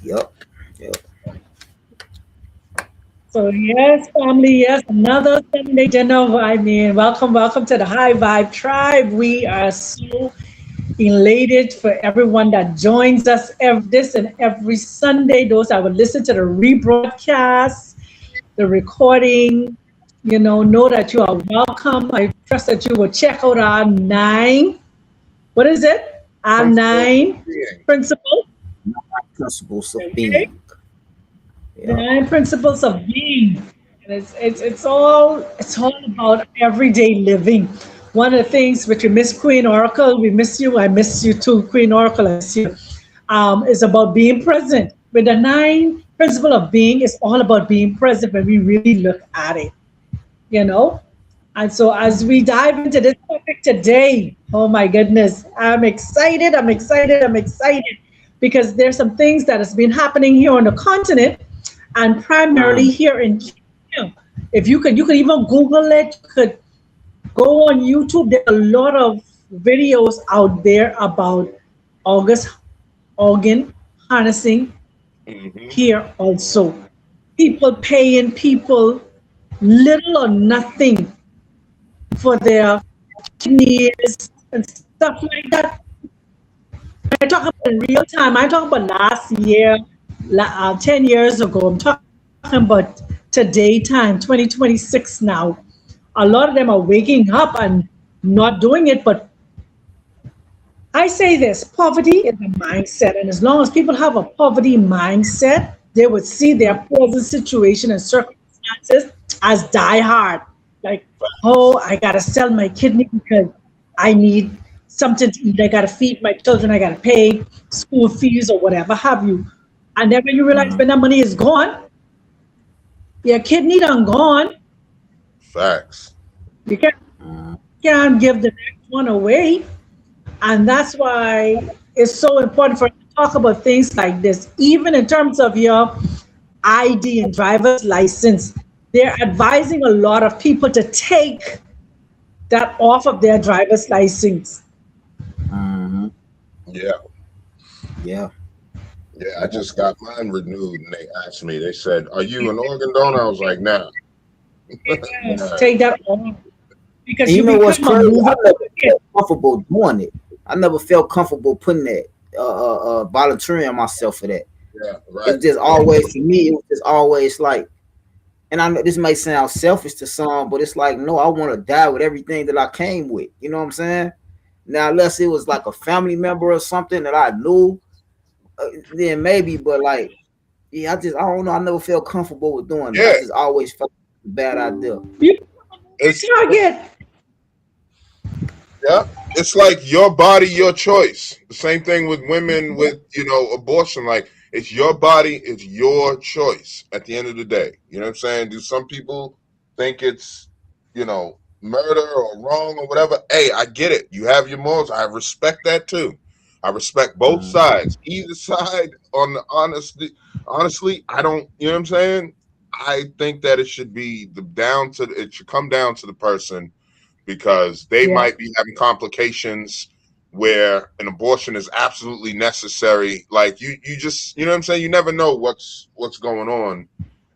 Yep. Yep. So yes, family, yes, another Sunday dinner. I mean, welcome to the High Vibe Tribe. We are so elated for everyone that joins us this and every Sunday. Those that would listen to the rebroadcast, the recording, know that you are welcome. I trust that you will check out our nine. What is it? Our Principle nine being. principles. Principles of Okay. being. The Yep. nine principles of being. And it's all about everyday living. One of the things which we miss Queen Oracle, we miss you, I miss you too, Queen Oracle, I miss you. Is about being present. With the nine principle of being, it's all about being present when we really look at it, you know. And so as we dive into this topic today, oh my goodness, I'm excited, I'm excited, I'm excited because there's some things that has been happening here on the continent and primarily Mm. here in Kenya. If you could even Google it, you could go on YouTube. There's a lot of videos out there about August organ harnessing Hmm. here also. People paying people little or nothing for their kidneys and stuff like that. I talk about in real time. I talk about last year, 10 years ago. I'm talking about today time, 2026 now. A lot of them are waking up and not doing it. But I say this poverty is a mindset. And as long as people have a poverty mindset, they would see their present situation and circumstances as die hard. Like, oh, I got to sell my kidney because I need something to eat. I got to feed my children. I got to pay school fees or whatever have you. And then when you realize Mm. when that money is gone, your kidney done gone, Facts. you Mm. can't give the next one away. And that's why it's so important for us to talk about things like this, even in terms of your ID and driver's license. They're advising a lot of people to take that off of their driver's license. Mm-hmm. Yeah. Yeah. Yeah. I Yeah. just got mine renewed and they asked me, they said, "Are you an organ donor?" I was like, "Nah." Yes, Nah. take that off because And you you know what's become a crazy? I moving never target. felt comfortable doing it. I never felt comfortable putting that, volunteering myself for that. Yeah. It Right. was just always for me. It was just always like, and I know this may sound selfish to some, but it's like, no, I want to die with everything that I came with. You know what I'm saying? Now, unless it was like a family member or something that I knew, then maybe. But like, yeah, I don't know. I never felt comfortable with doing that. I Yeah. just always felt like a bad idea. You become a moving It's target. yeah. It's like your body, your choice. The same thing with women with, abortion. Like it's your body, it's your choice at the end of the day. You know what I'm saying? Do some people think it's, murder or wrong or whatever? Hey, I get it. You have your morals. I respect that too. I respect both Mm, sides. Either side on the honestly, I don't, you know what I'm saying? I think that it should come down to the person because they Yeah. might be having complications where an abortion is absolutely necessary. Like you just, you know what I'm saying? You never know what's going on,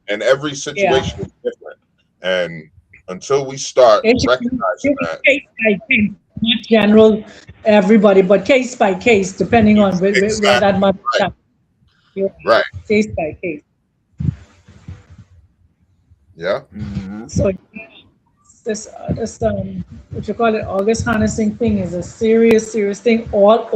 and every Yeah. situation is different. And until we start It recognizing should that, be case by case, not general everybody, but case by case, depending on where exactly that money right, comes. Yeah. right, Case by case. yeah, mm-hmm. So this what you call it, August harnessing thing is a serious, serious thing all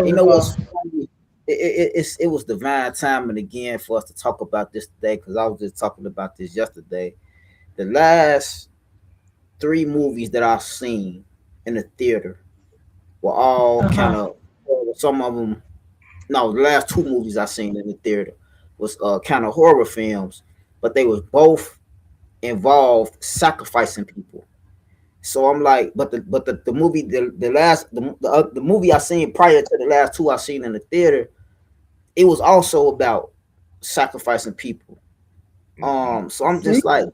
You know over. what's funny? It was divine timing again for us to talk about this today because I was just talking about this yesterday. The last three movies that I've seen in the theater were all Uh kind huh. of, some of them. No, the last two movies I seen in the theater was kind of horror films, but they was both involved sacrificing people. So I'm like, but the movie the movie I seen prior to the last two I seen in the theater, it was also about sacrificing people. hmm So I'm See? just like,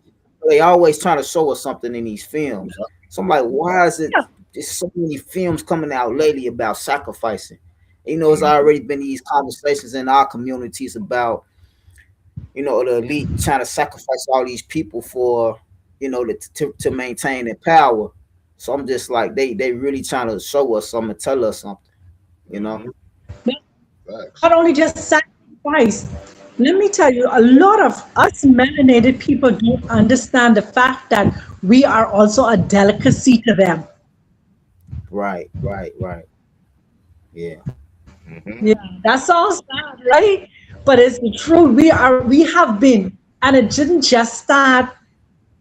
they always trying to show us something in these films. So I'm like, why is it Yeah. there's so many films coming out lately about sacrificing? It's already been these conversations in our communities about, the elite trying to sacrifice all these people for, to maintain their power. So I'm just like, they really trying to show us something, tell us something, you know. Mhm. Facts. Not only just sacrifice. Let me tell you, a lot of us melanated people don't understand the fact that we are also a delicacy to them. Right, right, right. Yeah. Mhm. Yeah, that sounds sad, right? But it's the truth. We have been, and it didn't just start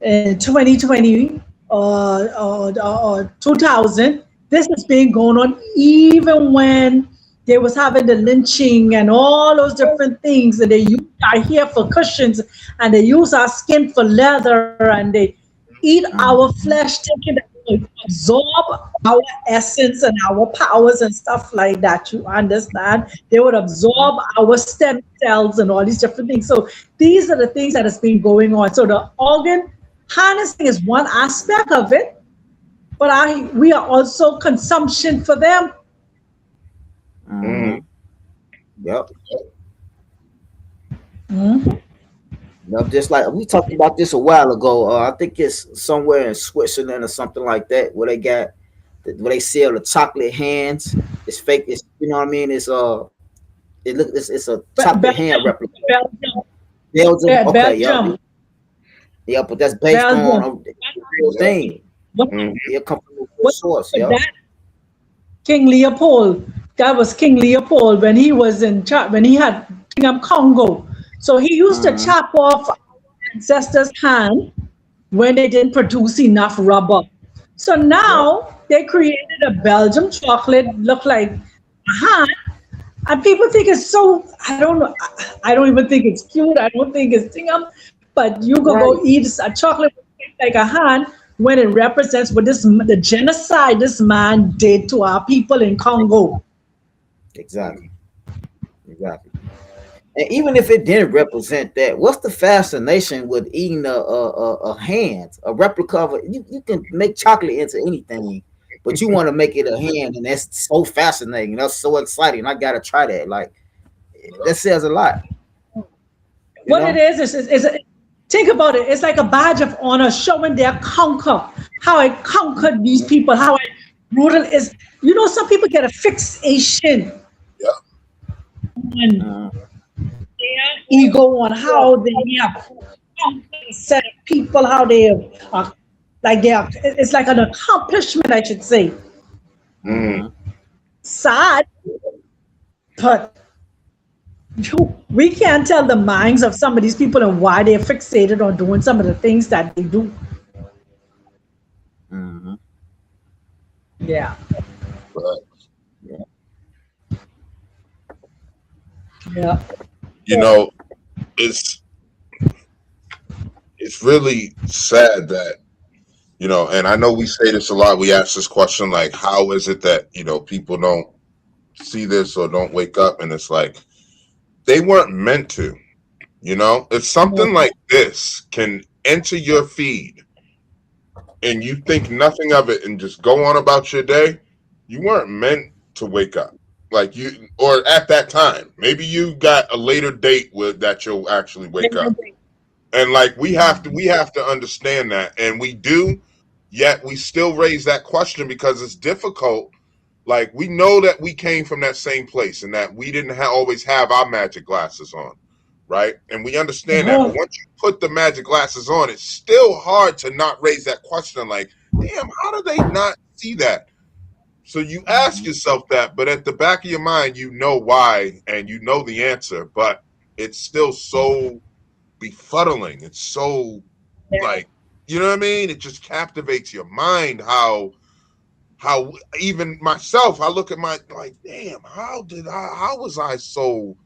in 2020 or 2000. This has been going on even when they was having the lynching and all those different things, and they use our hair for cushions, and they use our skin for leather, and they eat our Mhm. flesh, thinking that they will absorb our essence and our powers and stuff like that. You understand? They would absorb our stem cells and all these different things. So these are the things that has been going on. So the organ harnessing is one aspect of it, but we are also consumption for them. Mhm. Mhm. Yep. Mhm. Just like we talked about this a while ago. I think it's somewhere in Switzerland or something like that, where they got where they sell the chocolate hands. It's fake. It's, you know what I mean. It's a chocolate hand Belgium, replica. Belgium, Belgium. Okay. Yep. Belgium, Yep. But that's based on Belgium. a real Yep. thing. What, Mhm. It comes from a real what source. with Yep. that? King Leopold. That was King Leopold when he was in when he had Kingdom Congo. So he used to Mhm. chop off our ancestors' hand when they didn't produce enough rubber. So Yep. now they created a Belgium chocolate, look like a hand, and people think it's so. I don't know. I don't even think it's cute. I don't think it's thingum. But you could go Right. eat a chocolate like a hand when it represents what the genocide this man did to our people in Congo. Exactly. Exactly. And even if it didn't represent that, what's the fascination with eating a hand, a replica of it? You can make chocolate into anything, but you want to make it a hand, and that's so fascinating. That's so exciting. I gotta try that. Like that says a lot, you What it know. is think about it. It's like a badge of honor showing their conquer, how I conquered these people, how I brutal is. You know, some people get a fixation Yep. on Uh, their ego, on how they have conquered a set of people, how they are like they are. It's like an accomplishment, I should say. Mhm. uh, Sad, but we can't tell the minds of some of these people and why they're fixated on doing some of the things that they do. uh, Yeah, But, yeah. yeah. you know, it's it's really sad that, and I know we say this a lot. We ask this question like, how is it that, people don't see this or don't wake up? And it's like they weren't meant to. If No. something like this can enter your feed and you think nothing of it and just go on about your day, you weren't meant to wake up. Like you, or at that time, maybe you got a later date with that you'll actually wake up. And like we have to understand that, and we do. Yet we still raise that question because it's difficult. Like we know that we came from that same place and that we didn't always have our magic glasses on, right? And we understand that. But No. once you put the magic glasses on, it's still hard to not raise that question. Like, damn, how do they not see that? So you ask yourself that, but at the back of your mind, you know why and you know the answer, but it's still so befuddling. It's so like, you know what I mean? It just captivates your mind how even myself, I look at my like, damn, how was I so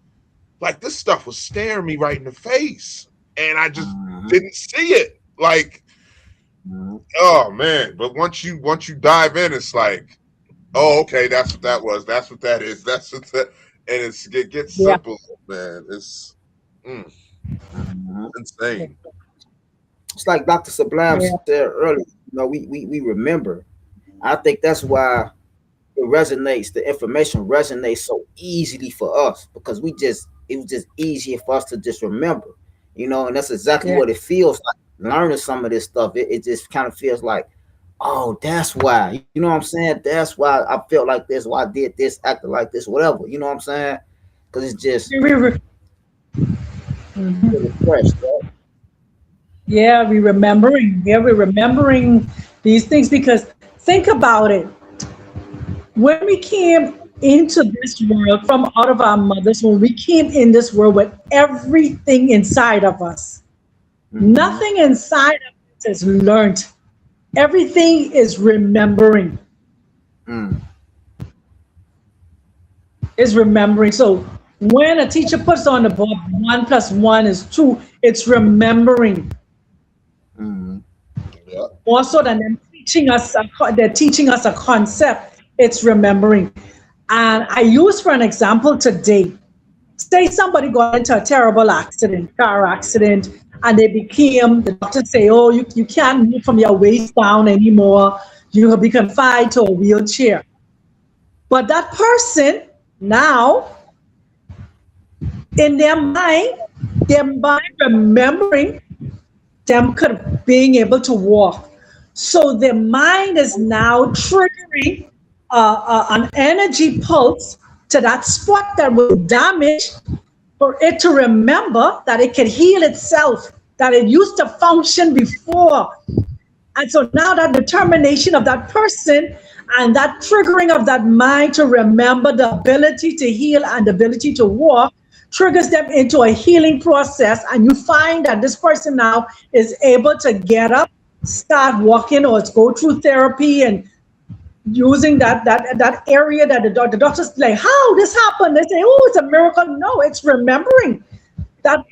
like this stuff was staring me right in the face and I just Uh, didn't see it. Like, uh, oh man. But once you dive in, it's like, oh, okay, that's what that was. That's what that is. That's what that and it gets Yeah. simple, man. Mm, uh. insane. It's like Dr. Sublime Yeah. said earlier. We remember. I think that's why it resonates. The information resonates so easily for us because it was just easier for us to just remember, and that's exactly Yeah. what it feels like learning some of this stuff. It just kind of feels like, oh, that's why. You know what I'm saying? That's why I felt like this. Why I did this, acted like this, whatever. You know what I'm saying? Because it's just We, we, really fresh, right? yeah, we remembering. Yeah, we're remembering these things because think about it. When we came into this world from out of our mothers, when we came in this world with everything inside of us, Mm-hmm. nothing inside of us is learned. Everything is remembering. Mm, Is remembering. So when a teacher puts on the board 1 plus 1 is 2, it's remembering. mm, Yeah. Also than them teaching us, they're teaching us a concept. It's remembering. And I use for an example today. Say somebody got into a terrible accident, car accident, and the doctors say, oh, you can't move from your waist down anymore. You have become confined to a wheelchair. But that person now, in their mind remembering them being able to walk. So their mind is now triggering an energy pulse to that spot that was damaged for it to remember that it can heal itself, that it used to function before. And so now that determination of that person and that triggering of that mind to remember the ability to heal and the ability to walk triggers them into a healing process. And you find that this person now is able to get up, start walking, or go through therapy and using that area that the doctors like, how this happened? They say, oh, it's a miracle. No, it's remembering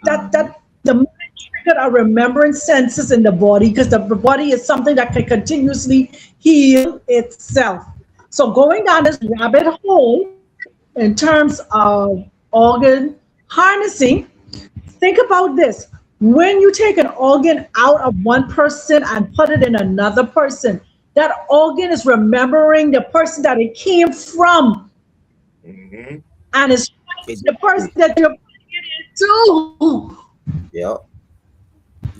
mm, that the mind triggered our remembrance senses in the body because the body is something that can continuously heal itself. So going down this rabbit hole in terms of organ harnessing, think about this. When you take an organ out of one person and put it in another person, that organ is remembering the person that it came from Hmm. and is the person exactly. that you're putting it into. Yep.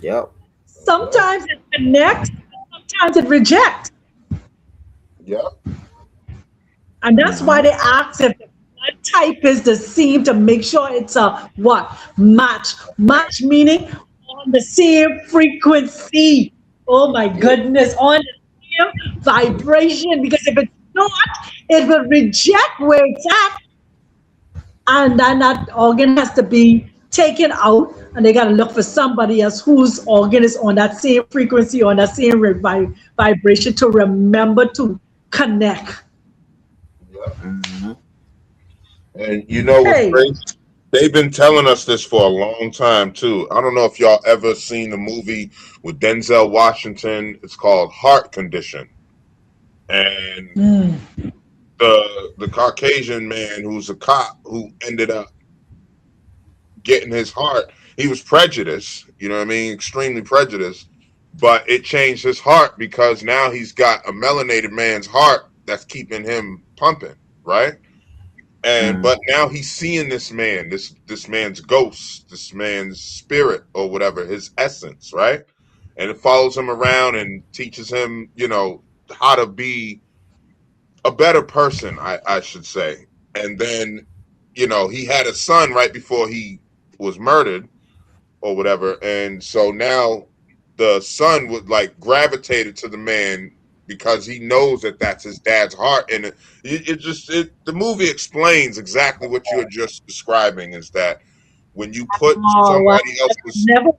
Yep. Yeah. Sometimes it connects, sometimes it rejects. Yeah. And that's why Mm-hmm. they ask if the blood type is the same to make sure it's a what? Match. Match meaning on the same frequency. Oh my Yeah. goodness, on the same vibration. Because if it's not, it will reject where it's at. And then that organ has to be taken out and they got to look for somebody else whose organ is on that same frequency, on that same vibration to remember to connect. Yeah. Mm-hmm. And you know what's Hey, crazy? They've been telling us this for a long time too. I don't know if y'all ever seen the movie with Denzel Washington. It's called Heart Condition. And the Caucasian man who's a cop who ended up getting his heart, he was prejudiced, you know what I mean? Extremely prejudiced. But it changed his heart because now he's got a melanated man's heart that's keeping him pumping, right? And Mm, but now he's seeing this man, this man's ghost, this man's spirit or whatever, his essence, right? And it follows him around and teaches him, how to be a better person, I should say. And then, he had a son right before he was murdered or whatever. And so now the son would like gravitated to the man because he knows that that's his dad's heart. And the movie explains exactly what you're just describing is that when you put oh, wow. somebody else's. Never,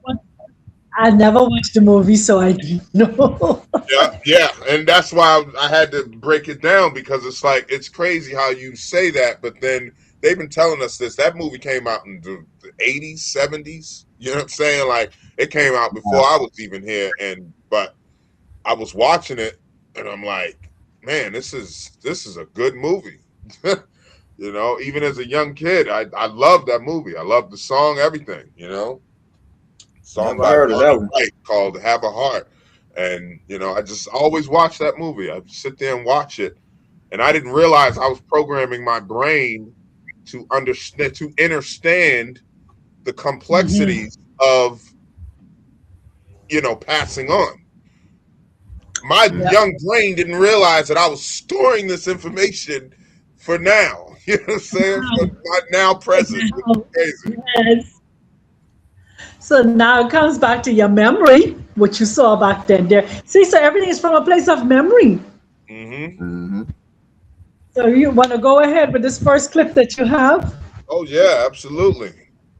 I never watched the movie, so I didn't know. Yeah, yeah, and that's why I had to break it down because it's like it's crazy how you say that, but then they've been telling us this. That movie came out in the 80s, 70s. You know what I'm saying? Like it came out before yeah. I was even here, and but I was watching it, and I'm like, man, this is a good movie. Even as a young kid, I love that movie. I love the song, everything. Song Never by heard of that Barney one. White called "Have a Heart," and I just always watch that movie. I sit there and watch it, and I didn't realize I was programming my brain to understand the complexities of, passing on. My young brain didn't realize that I was storing this information for now. You know what I'm saying? For my now present. Crazy. Yes. So now it comes back to your memory, what you saw back then there. See, so everything is from a place of memory. So you want to go ahead with this first clip that you have? Oh yeah, absolutely.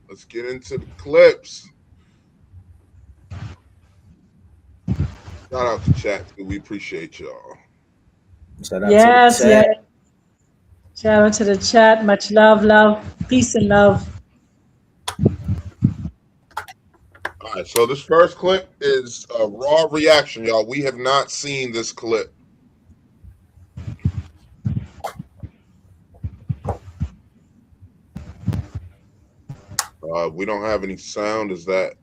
Let's get into the clips. Shout out to chat too. We appreciate y'all. Shout out Yes, to the chat. yes. Shout out to the chat. Much love, love, peace and love. All right, so this first clip is a raw reaction, y'all. We have not seen this clip. We don't have any sound. Is that?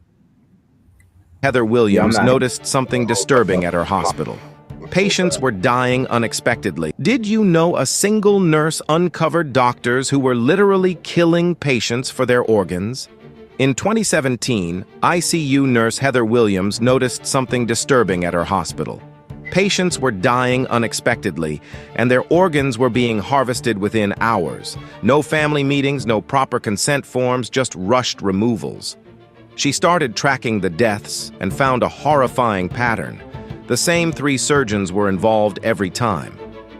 Heather Williams noticed something disturbing at her hospital. Patients were dying unexpectedly. Did you know a single nurse uncovered doctors who were literally killing patients for their organs? In 2017, ICU nurse Heather Williams noticed something disturbing at her hospital. Patients were dying unexpectedly, and their organs were being harvested within hours. No family meetings, no proper consent forms, just rushed removals. She started tracking the deaths and found a horrifying pattern. The same 3 surgeons were involved every time.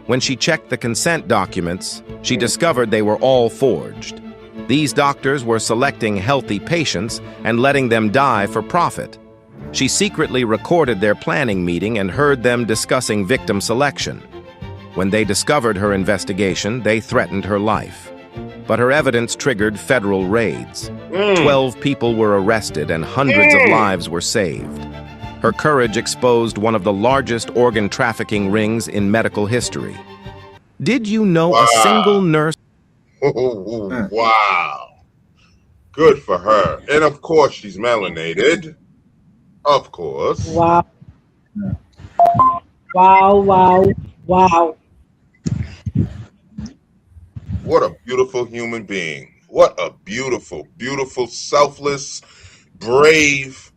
When she checked the consent documents, she discovered they were all forged. These doctors were selecting healthy patients and letting them die for profit. She secretly recorded their planning meeting and heard them discussing victim selection. When they discovered her investigation, they threatened her life. But her evidence triggered federal raids. 12 people were arrested and hundreds of lives were saved. Her courage exposed one of the largest organ trafficking rings in medical history. Did you know a single nurse... Wow. Good for her. And of course she's melanated. Of course. Wow. Wow, wow, wow. What a beautiful human being. What a beautiful, beautiful, selfless, brave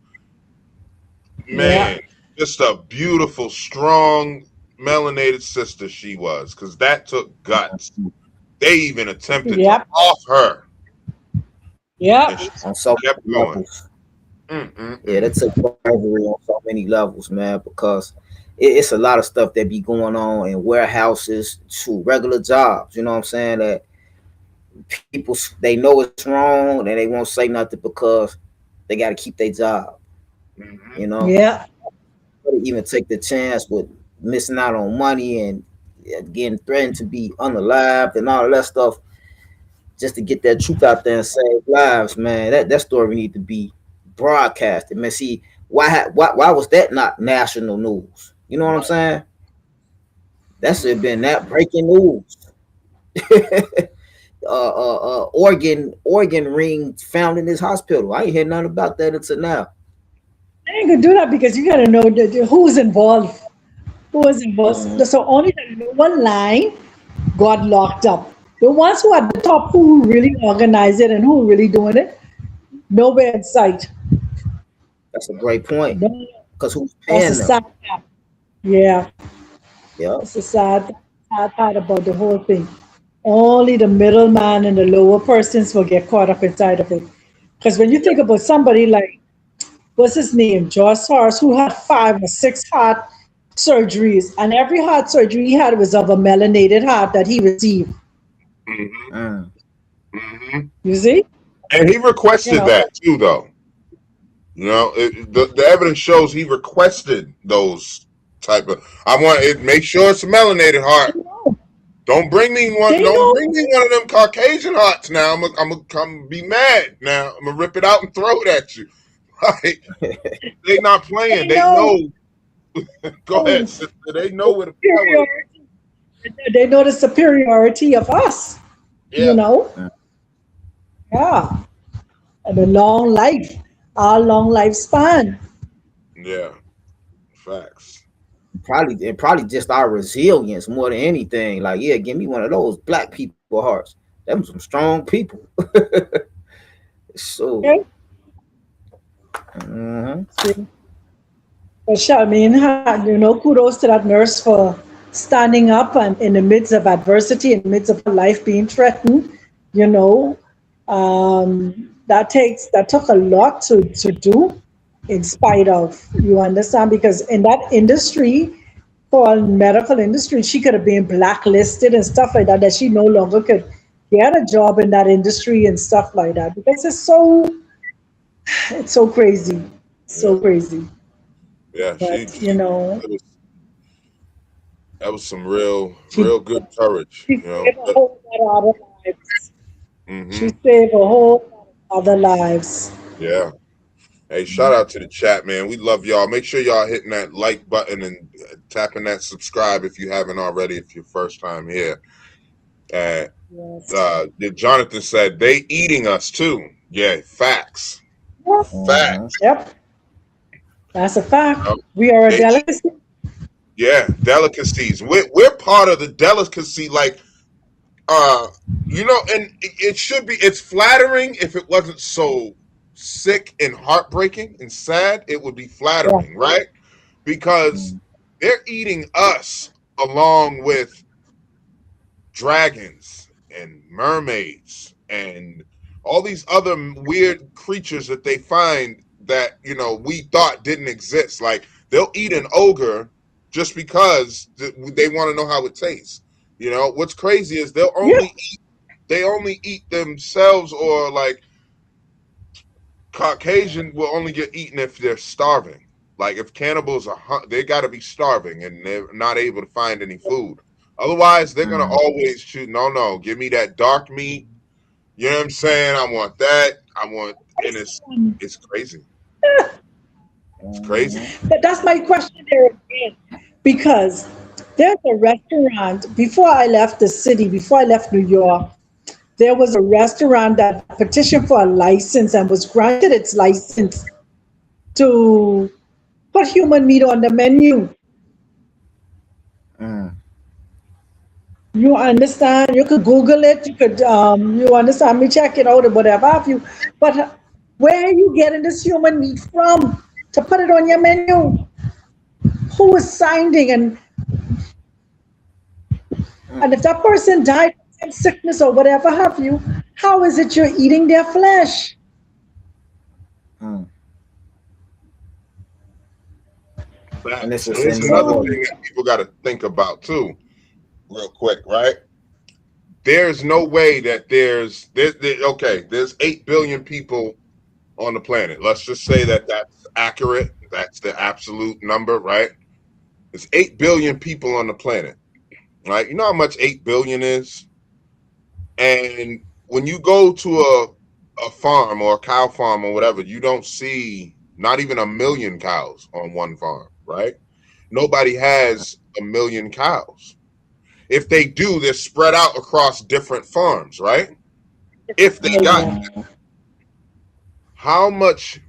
man. Yeah. Just a beautiful, strong, melanated sister she was, because that took guts. They even attempted to off her. Yeah. On so many levels. Yeah, that took bravery on so many levels, man, because it's a lot of stuff that be going on in warehouses to regular jobs. You know what I'm saying? That people, they know it's wrong and they won't say nothing because they got to keep their job. You know? Yeah. They even take the chance with missing out on money and getting threatened to be unalived and all of that stuff just to get that truth out there and save lives, man. That story need to be broadcasted, man. See, why was that not national news? You know what I'm saying? That should have been that breaking news. Organ ring found in this hospital. I ain't heard nothing about that until now. I ain't gonna do that because you gotta know who's involved. Who was involved? So only the lower line got locked up. The ones who are at the top, who really organize it and who really doing it, nowhere in sight. That's a great point. Because who's paying them? Yeah. It's a sad part about the whole thing. Only the middleman and the lower persons will get caught up inside of it. Because when you think about somebody like, what's his name, George Soros, who had 5 or 6 heart surgeries, and every heart surgery he had was of a melanated heart that he received. You see? And he requested that too, though. You know, the evidence shows he requested those type of. I want it. Make sure it's a melanated heart. Don't bring me one. Don't bring me one of them Caucasian hearts. Now I'm gonna come be mad. Now I'm gonna rip it out and throw it at you. Right? They not playing. They know. Go ahead, sister. They know where the power is. They know the superiority of us. Yeah. You know. Yeah. And a long life, our long lifespan. Yeah. Facts. probably just our resilience more than anything. Like, yeah, give me one of those black people hearts. Them some strong people. So, Okay. But Charmaine, kudos to that nurse for standing up and in the midst of adversity, in the midst of her life being threatened. That took a lot to do, in spite of, you understand, because in that industry, for medical industry, she could have been blacklisted and stuff like that she no longer could get a job in that industry and stuff like that, because it's so crazy, crazy. Yeah, But that was some real good courage. She saved a whole lot of other lives. Mm-hmm. She saved a whole lot of other lives. Yeah. Hey, shout out to the chat, man. We love y'all. Make sure y'all hitting that like button and tapping that subscribe if you haven't already, if you're first time here. Yes. Jonathan said they eating us too. Yeah, facts. Yep. Facts. Yep. That's a fact. We are a delicacy. Yeah, delicacies. We're part of the delicacy, like, and it should be. It's flattering. If it wasn't so sick and heartbreaking and sad, it would be flattering, right? Because they're eating us along with dragons and mermaids and all these other weird creatures that they find that we thought didn't exist. Like, they'll eat an ogre just because they want to know how it tastes. What's crazy is they only eat themselves, or like Caucasian will only get eaten if they're starving. Like, if cannibals they got to be starving and they're not able to find any food. Otherwise, they're gonna always choose. No, give me that dark meat. You know what I'm saying? I want that. And it's crazy. It's crazy. But that's my question there again, because there's a restaurant. Before I left the city, before I left New York, there was a restaurant that petitioned for a license and was granted its license to put human meat on the menu. You understand? You could Google it. You could, you understand me, check it out or whatever have you. But where are you getting this human meat from to put it on your menu? Who is signing? And if that person died from sickness or whatever have you, how is it you're eating their flesh? And this is another thing that people got to think about too, real quick, right? There's no way that there's 8 billion people on the planet. Let's just say that that's accurate. That's the absolute number, right? There's 8 billion people on the planet, right? You know how much 8 billion is? And when you go to a farm or a cow farm or whatever, you don't see not even 1 million cows on one farm, right? Nobody has 1 million cows. If they do, they're spread out across different farms, right? If they got that. How much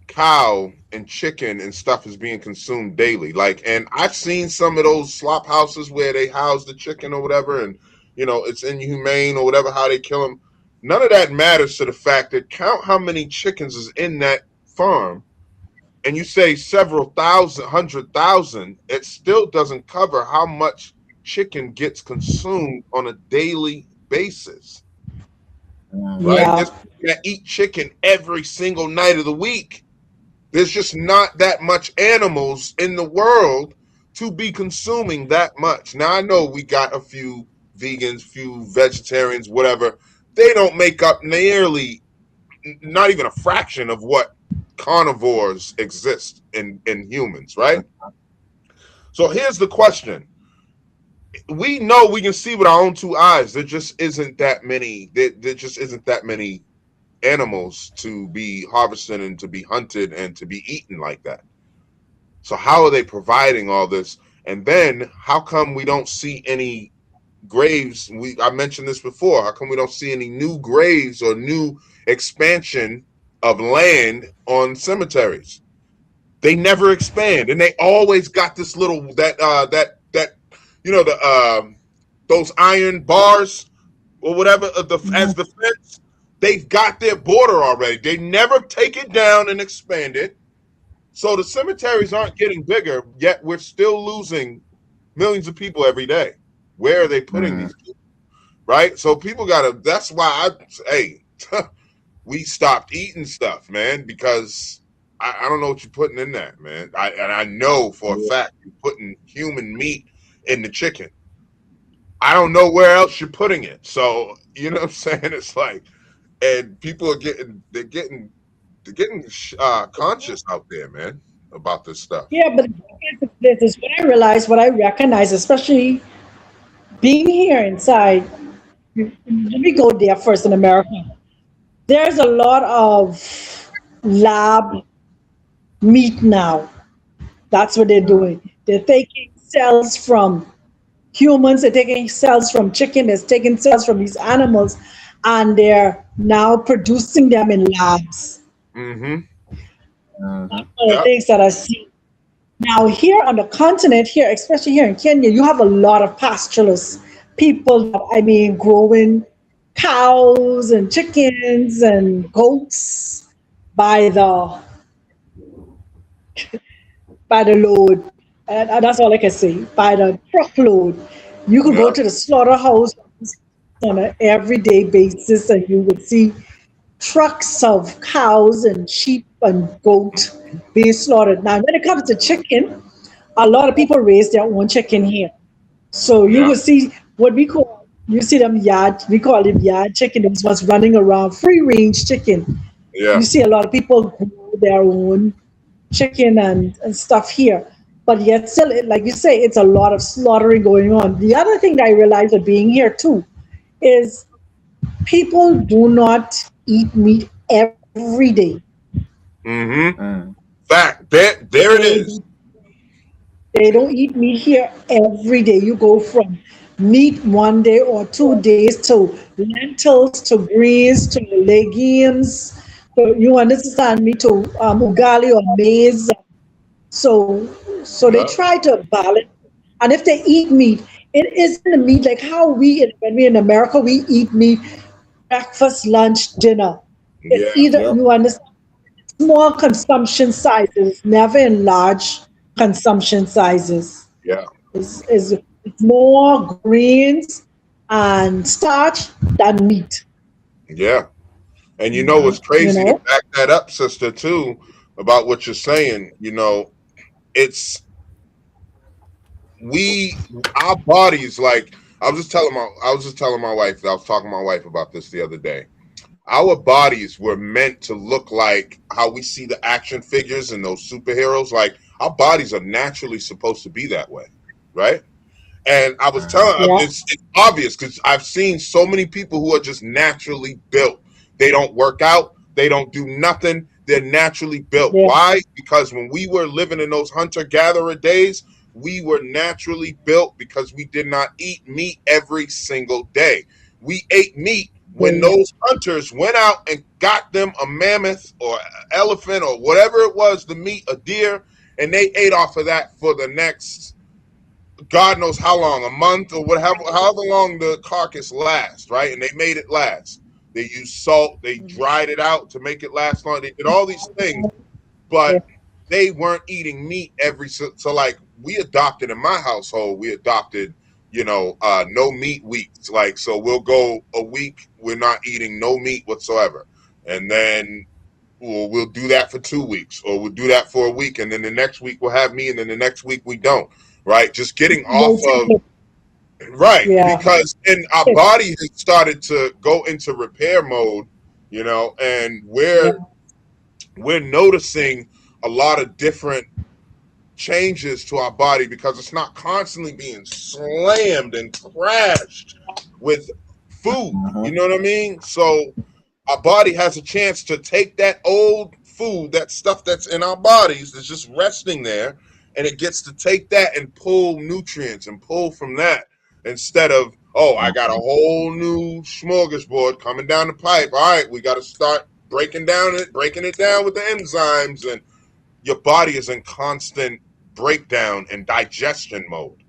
cow and chicken and stuff is being consumed daily? Like, and I've seen some of those slop houses where they house the chicken or whatever, and it's inhumane or whatever, how they kill them. None of that matters to the fact that count how many chickens is in that farm, and you say several thousand, 100,000, it still doesn't cover how much chicken gets consumed on a daily basis. Right? Yeah. There's people that eat chicken every single night of the week. There's just not that much animals in the world to be consuming that much. Now, I know we got a few vegans, few vegetarians, whatever. They don't make up nearly, not even a fraction of what carnivores exist in humans, right? So here's the question. We know, we can see with our own two eyes, there just isn't that many. There just isn't that many animals to be harvested and to be hunted and to be eaten like that. So how are they providing all this? And then how come we don't see any graves? I mentioned this before. How come we don't see any new graves or new expansion of land on cemeteries? They never expand, and they always got this little that the those iron bars or whatever as the fence. They've got their border already. They never take it down and expand it. So the cemeteries aren't getting bigger, yet we're still losing millions of people every day. Where are they putting these people? Right? So people gotta. That's why we stopped eating stuff, man, because I don't know what you're putting in that, man. I know for a fact you're putting human meat in the chicken. I don't know where else you're putting it. So you know what I'm saying? It's like, and people are getting conscious out there, man, about this stuff. Yeah, but this is what I recognize, especially being here inside. Let me go there first in America. There's a lot of lab meat now. That's what they're doing. They're taking cells from humans, they're taking cells from chicken, they're taking cells from these animals, and they're now producing them in labs. Mm-hmm. That's one of the things that I see. Now here on the continent, here, especially here in Kenya, you have a lot of pastoralists, people, growing cows and chickens and goats by the load. And that's all I can say, by the truckload. You could go to the slaughterhouse on an everyday basis and you would see trucks of cows and sheep and goat being slaughtered. Now, when it comes to chicken, a lot of people raise their own chicken here. So you will see what we call, we call them yard chicken. Those ones running around, free range chicken. Yeah. You see a lot of people grow their own chicken and stuff here. But yet still, like you say, it's a lot of slaughtering going on. The other thing that I realized with being here too is people do not eat meat every day. Mm-hmm. Fact. There it is. They don't eat meat here every day. You go from meat 1 day or 2 days to lentils, to greens, to legumes. So you understand me, to ugali or maize. So they try to balance. And if they eat meat, it isn't a meat like how when we're in America, we eat meat breakfast, lunch, dinner. It's either, you understand, small consumption sizes, never in large consumption sizes. Yeah. It's more greens and starch than meat. Yeah. And you know what's crazy to back that up, sister, too, about what you're saying, it's our bodies, like I was just telling my wife, I was talking to my wife about this the other day. Our bodies were meant to look like how we see the action figures and those superheroes. Like our bodies are naturally supposed to be that way, right? And I was telling her, it's obvious because I've seen so many people who are just naturally built. They don't work out. They don't do nothing. They're naturally built. Yeah. Why? Because when we were living in those hunter-gatherer days, we were naturally built because we did not eat meat every single day. We ate meat when those hunters went out and got them a mammoth or elephant or whatever it was, the meat, a deer, and they ate off of that for the next, God knows how long, a month or whatever, however long the carcass lasts, right? And they made it last. They used salt. They dried it out to make it last long. They did all these things, but they weren't eating meat so like we adopted in my household, no meat weeks. Like, so we'll go a week, we're not eating no meat whatsoever. And then we'll do that for 2 weeks, or we'll do that for a week. And then the next week we'll have meat, and then the next week we don't, right? Just getting off of, right. Yeah. Because then our body has started to go into repair mode, and we're noticing a lot of different changes to our body because it's not constantly being slammed and crashed with food. You know what I mean? So our body has a chance to take that old food, that stuff that's in our bodies that's just resting there, and it gets to take that and pull nutrients and pull from that instead of, I got a whole new smorgasbord coming down the pipe. All right, we got to start breaking it down with the enzymes and your body is in constant breakdown and digestion mode.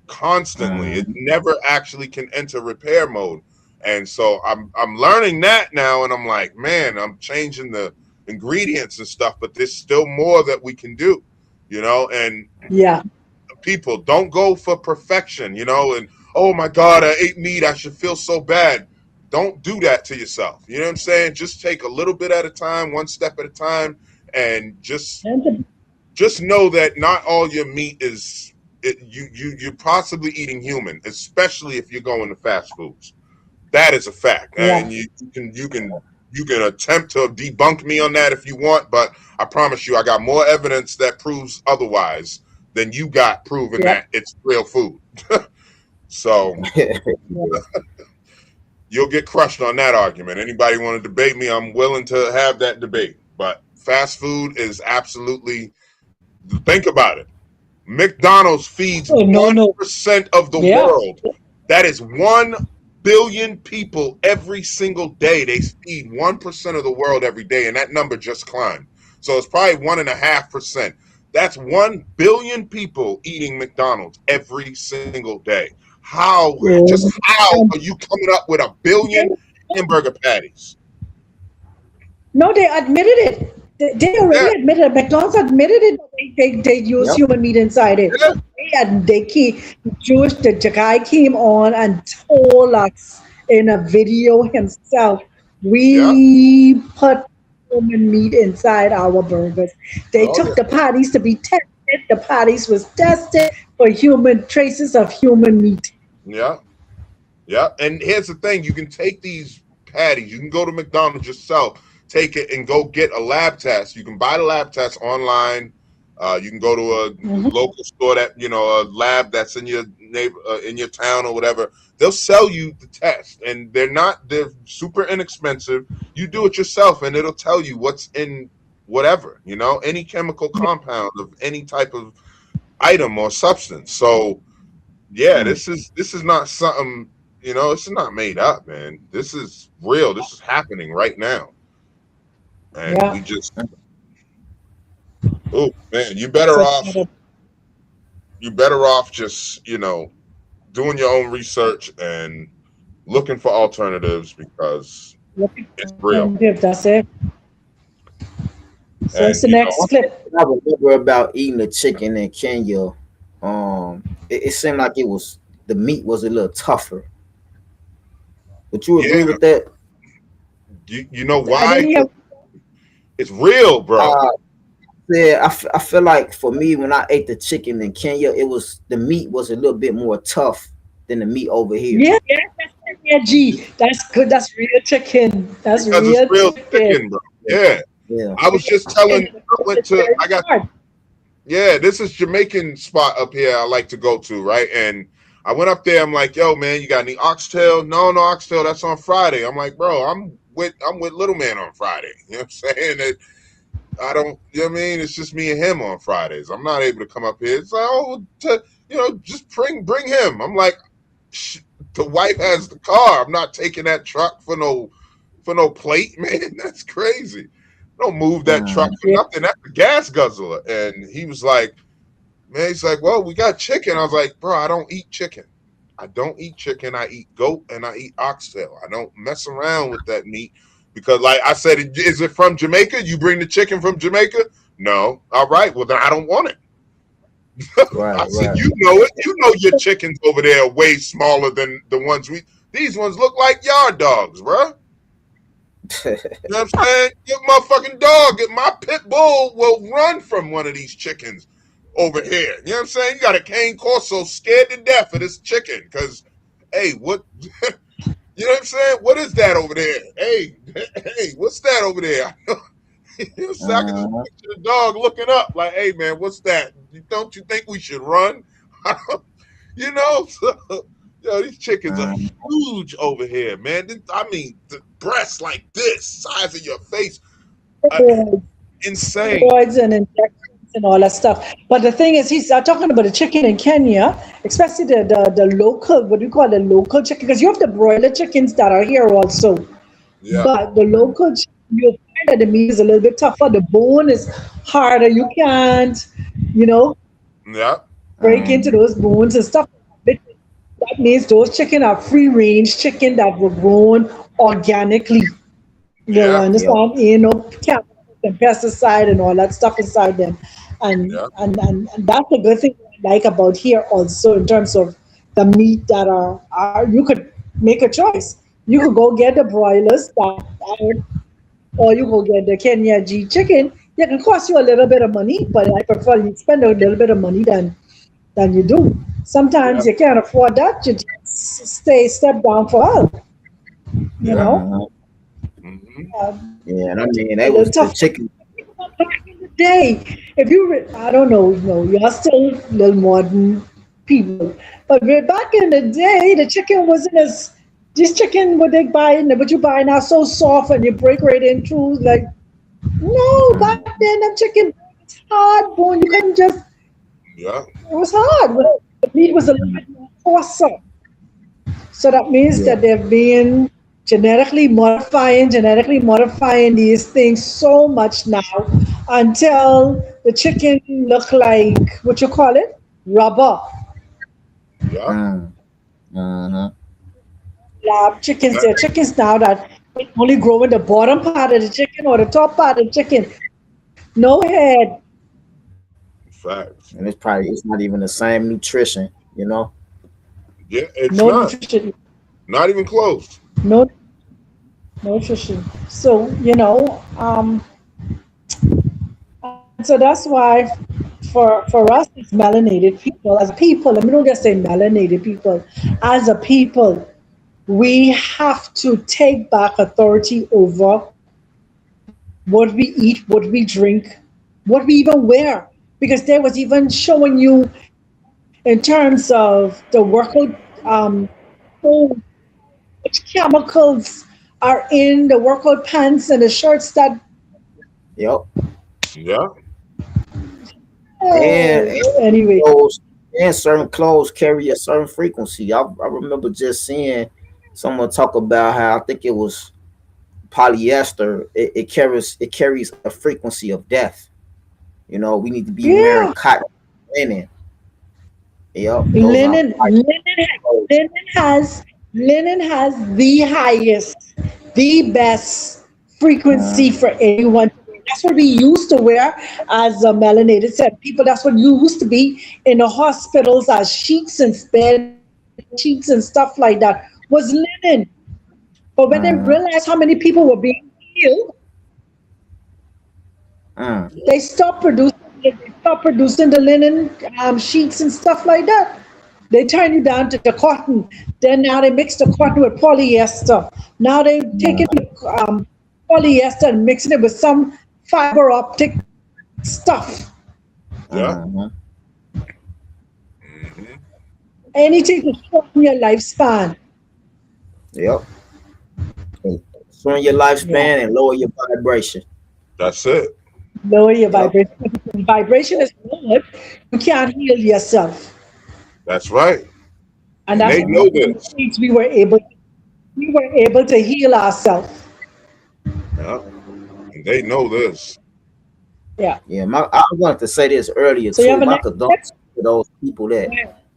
Constantly. It never actually can enter repair mode. And so I'm learning that now, and I'm like, man, I'm changing the ingredients and stuff, but there's still more that we can do, and people don't go for perfection, and oh my God, I ate meat, I should feel so bad. Don't do that to yourself. You know what I'm saying? Just take a little bit at a time, one step at a time, and just know that not all your meat is you're possibly eating human, especially if you're going to fast foods. That is a fact. And you can attempt to debunk me on that if you want, but I promise you I got more evidence that proves otherwise than you got proving that it's real food. So you'll get crushed on that argument. Anybody want to debate me, I'm willing to have that debate. But fast food is absolutely, think about it. McDonald's feeds 1% of the world. That is 1 billion people every single day. They feed 1% of the world every day, and that number just climbed. So it's probably 1.5%. That's 1 billion people eating McDonald's every single day. How are you coming up with 1 billion hamburger patties? No, they admitted it. They already admitted it. McDonald's admitted it. They use human meat inside it. The guy came on and told us in a video himself, we put human meat inside our burgers. They took the patties to be tested. The patties was tested for traces of human meat. Yeah. And here's the thing: you can take these patties. You can go to McDonald's yourself, take it, and go get a lab test. You can buy the lab test online. You can go to a local store that a lab that's in your in your town or whatever. They'll sell you the test, and they're super inexpensive. You do it yourself, and it'll tell you what's in whatever, any chemical compound of any type of item or substance. So this is not something, this is not made up, man. This is real. This is happening right now. And we just, oh man, you better off just, doing your own research and looking for alternatives, because it's real. That's it. So it's the next clip. I remember about eating the chicken in Kenya. It seemed like the meat was a little tougher. Would you agree with that? You know why? It's real, bro. I feel like for me, when I ate the chicken in Kenya, the meat was a little bit more tough than the meat over here. G. That's good. That's real chicken. That's real chicken, bro. Yeah. I was just telling. This is Jamaican spot up here I like to go to, right? And I went up there. I'm like, yo, man, you got any oxtail? No oxtail. That's on Friday. I'm like, bro, I'm with Little Man on Friday. You know what I'm saying? I don't, you know what I mean? It's just me and him on Fridays. I'm not able to come up here. It's like, just bring him. I'm like, the wife has the car. I'm not taking that truck for no plate, man. That's crazy. Don't move that truck for nothing. That's a gas guzzler. And he was like, man, he's like, well, we got chicken. I was like, bro, I don't eat chicken. I eat goat and I eat oxtail. I don't mess around with that meat, because like I said, is it from Jamaica? You bring the chicken from Jamaica? No. All right. Well, then I don't want it. I said, you know it. You know your chickens over there are way smaller than the ones these ones look like yard dogs, bro. You know what I'm saying? Your motherfucking dog, my pit bull will run from one of these chickens over here. You know what I'm saying? You got a cane corso scared to death of this chicken because, hey, what? You know what I'm saying? What is that over there? Hey, what's that over there? You know, I can just picture the dog looking up like, hey, man, what's that? Don't you think we should run? You know, so, these chickens are huge over here, man. I mean, the breasts like this, size of your face. Insane. Steroids and injections and all that stuff. But the thing is, he's talking about the chicken in Kenya, especially the local, what do you call the local chicken? Because you have the broiler chickens that are here also. Yeah. But the local chicken, you that the meat is a little bit tougher. The bone is harder. You can't, you know, Yeah. break into those bones and stuff. That means those chicken are free range chicken that were grown organically. You Yeah. understand? You know, chemicals and pesticide and all that stuff inside them. Yeah. And that's the good thing I like about here also in terms of the meat that are you could make a choice. You could go get the broilers that are, or you go get the Kenya G chicken. It can cost you a little bit of money, but I prefer you spend a little bit of money than you do. Yeah. Sometimes you can't afford that. You just step down for all. You Yeah. know, Mm-hmm. Yeah, and I mean, a that little was the tough. chicken. Back in the day, if you, I don't know, you're still a little modern people, but back in the day, the chicken wasn't as, this chicken what they buy, what you buy now so soft and you break right in through, like, no, back then the chicken was hard bone, you couldn't just, Yeah. it was hard. The meat was a little bit more coarser. So that means Yeah. that they're being genetically modifying these things so much now until the chicken look like what you call it? Rubber. Yeah. Mm. Uh-huh. Lab chickens. Yeah. There are chickens now that only grow in the bottom part of the chicken or the top part of the chicken. No head, Facts. And it's not even the same nutrition, you know. Yeah. It's no not. nutrition, Not even close. no nutrition. So, and so that's why for us as melanated people, let me not just say melanated people, as a people, we have to take back authority over what we eat, what we drink, what we even wear. Because there was even showing you in terms of the workout, food, which chemicals are in the workout pants and the shirts that, Yep. Yeah. And anyway. clothes and certain clothes carry a certain frequency. I remember just seeing someone talk about how I think it was polyester. It carries a frequency of death. You know, we need to be wearing Yeah, cotton, linen. Yep, those are linen, white clothes. linen has linen has the highest, the best frequency Uh, for anyone to wear. That's what we used to wear as a melanated said people. That's what used to be in the hospitals as sheets and bed sheets and stuff like that was linen. But when they uh, realized how many people were being killed, uh, they stopped producing it. They stopped producing the linen sheets and stuff like that. They turn you down to the cotton. Then now they mix the cotton with polyester. Now they taking uh, polyester and mixing it with some fiber optic stuff. Yeah. uh, Mm-hmm. Anything to shorten your lifespan. yep. Shorten your Yeah. lifespan and lower your vibration. That's it. Lower your Yep. vibration. When vibration is lowered, you can't heal yourself. That's right. And And that's they one know of the this. things we were able to heal ourselves. Yeah. And they know this. Yeah. Yeah, I wanted to say this earlier So you too. have a My next step? condolences to those people that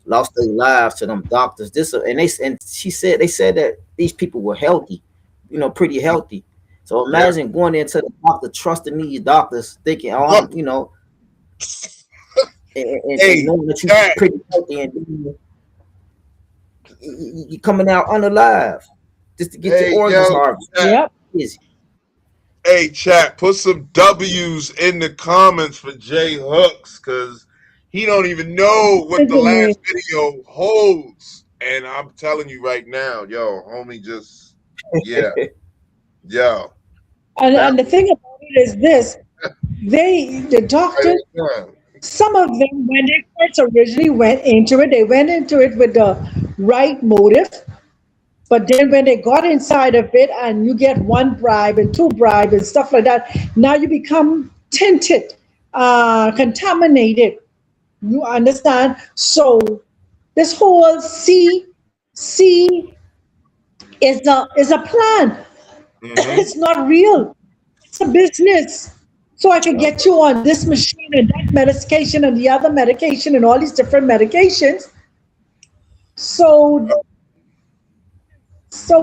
lost their lives to them doctors. And they said that these people were healthy, pretty healthy. So Yeah. imagine going into the doctor, trusting these doctors, thinking, oh, Look, and hey, knowing that you're Chad. pretty healthy, and then you're coming out unalive just to get your Hey, organs yo, harvested. Chad. Yep. Easy. Hey, chat, put some W's in the comments for Jay Hooks, because he don't even know what the last video holds. And I'm telling you right now, yo, homie, just, yeah, yo. And That and the thing about it is this: the doctors, yeah. some of them, when they first originally went into it, they went into it with the right motive. But then when they got inside of it, and you get one bribe and two bribe and stuff like that, now you become tinted, contaminated. You understand? So this whole C is a plan. Mm-hmm. It's not real. It's a business. So I can get you on this machine and that medication and the other medication and all these different medications. So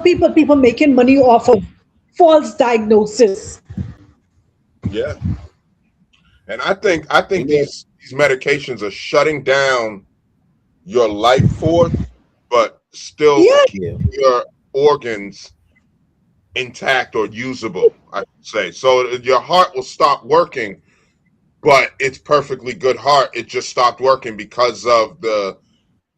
people making money off of false diagnosis. Yeah. And I think these medications are shutting down your life force, but still keep your organs intact or usable, I should say. So your heart will stop working, but it's perfectly good heart. It just stopped working because of the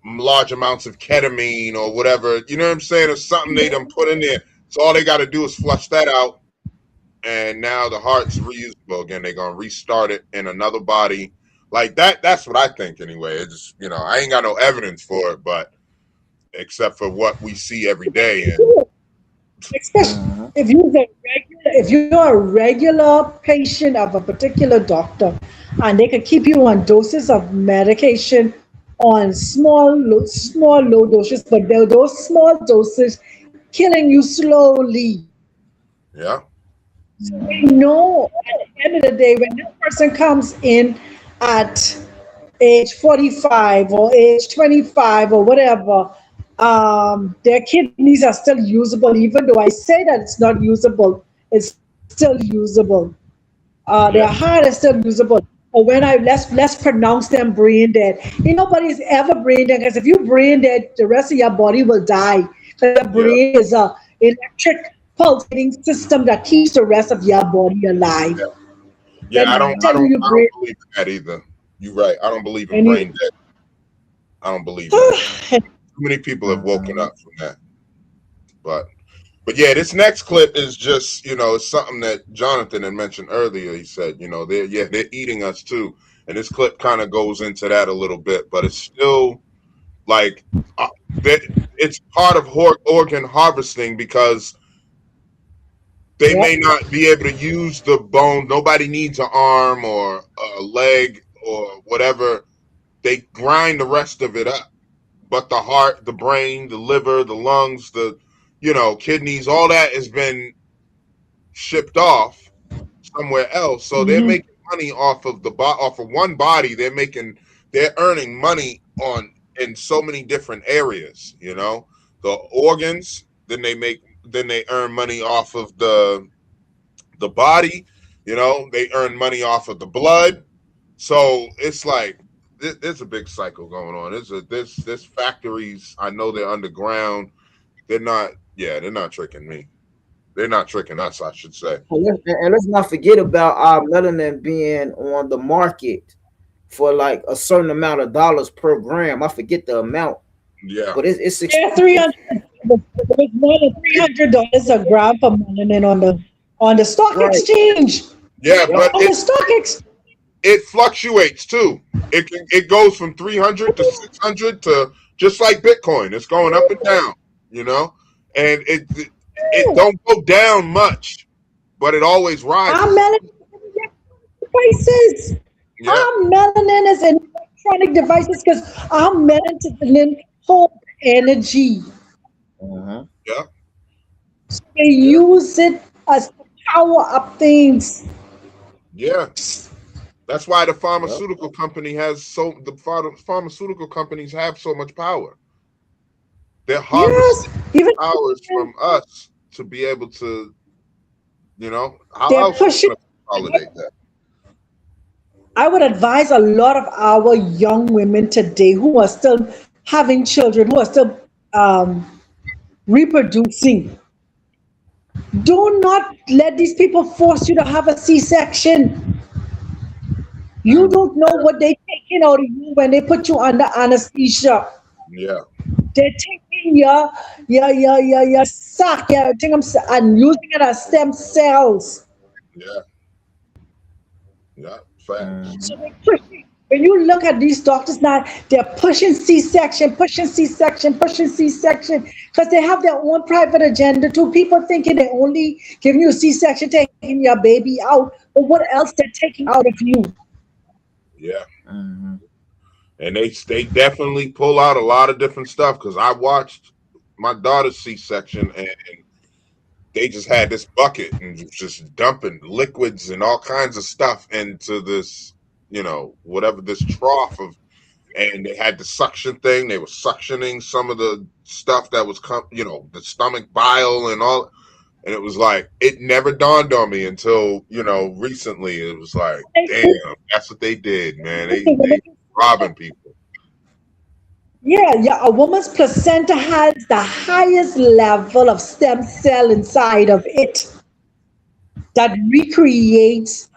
large amounts of ketamine or whatever. You know what I'm saying? Or something they done put in there. So all they got to do is flush that out, and now the heart's reusable again. They're gonna restart it in another body. Like that. That's what I think anyway. It's just, I ain't got no evidence for it, but except for what we see every day. And especially if you're a regular patient of a particular doctor, and they could keep you on doses of medication on small low doses, but those small doses killing you slowly. Yeah. So we know at the end of the day, when this person comes in at age 45 or age 25 or whatever, their kidneys are still usable, even though I say that it's not usable, it's still usable. Their heart is still usable. Or when let's pronounce them brain dead. Nobody's ever brain dead, because if you brain dead, the rest of your body will die. The brain is a electric pulsating system that keeps the rest of your body alive. Yeah, I don't believe in that either. You're right. I don't believe in brain dead. I don't believe in it. Too many people have woken up from that. But yeah, this next clip is just, it's something that Jonathan had mentioned earlier. He said, they're eating us too. And this clip kind of goes into that a little bit, but it's still like it's part of organ harvesting, because they may not be able to use the bone. Nobody needs an arm or a leg or whatever. They grind the rest of it up. But the heart, the brain, the liver, the lungs, the kidneys, all that has been shipped off somewhere else. So they're making money off of one body. They're earning money in so many different areas. The organs. Then they earn money off of the body. They earn money off of the blood. So it's like there's a big cycle going on. There's factories. I know they're underground. They're not tricking me. They're not tricking us, I should say. And let's not forget about our melanin being on the market for like a certain amount of dollars per gram. I forget the amount. Yeah. But it's $300. There's more than $300 a gram for melanin on the stock exchange. Yeah, but it fluctuates too. It goes from 300 to 600 to just like Bitcoin. It's going up and down, and it don't go down much, but it always rises. Our melanin devices. Yeah. Our melanin is in electronic devices because our melanin holds energy. Yeah. So they use it as power up things. Yeah. That's why the pharmaceutical companies have so much power. They're harvesting powers from us to be able to, how else are we going to consolidate that? I would advise a lot of our young women today who are still having children, who are still reproducing. Do not let these people force you to have a C-section. You don't know what they're taking out of you when they put you under anesthesia. Yeah. They're taking your sac, and using it as stem cells. Yeah. Yeah. Facts. So when you look at these doctors now, they're pushing C-section, because they have their own private agenda too. People thinking they're only giving you a C-section, taking your baby out, but what else they're taking out of you? Yeah. Mm-hmm. And they definitely pull out a lot of different stuff, because I watched my daughter's C-section, and they just had this bucket and just dumping liquids and all kinds of stuff into this, whatever this trough of, and they had the suction thing. They were suctioning some of the stuff that was, the stomach bile and all. And it was like, it never dawned on me until, recently. It was like, damn, that's what they did, man. They robbing people. Yeah. A woman's placenta has the highest level of stem cell inside of it that recreates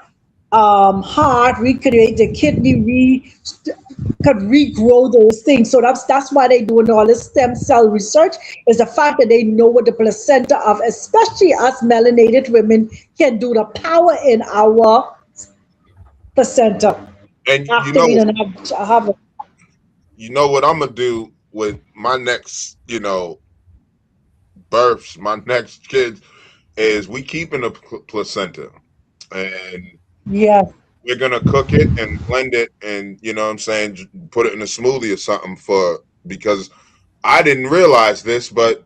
heart, recreate the kidney, could regrow those things. So that's why they're doing all this stem cell research, is the fact that they know what the placenta of, especially us melanated women, can do, the power in our placenta. And you know what I'm gonna do with my next, births, my next kids, is we keeping the placenta, and we're gonna cook it and blend it, and put it in a smoothie or something, because I didn't realize this, but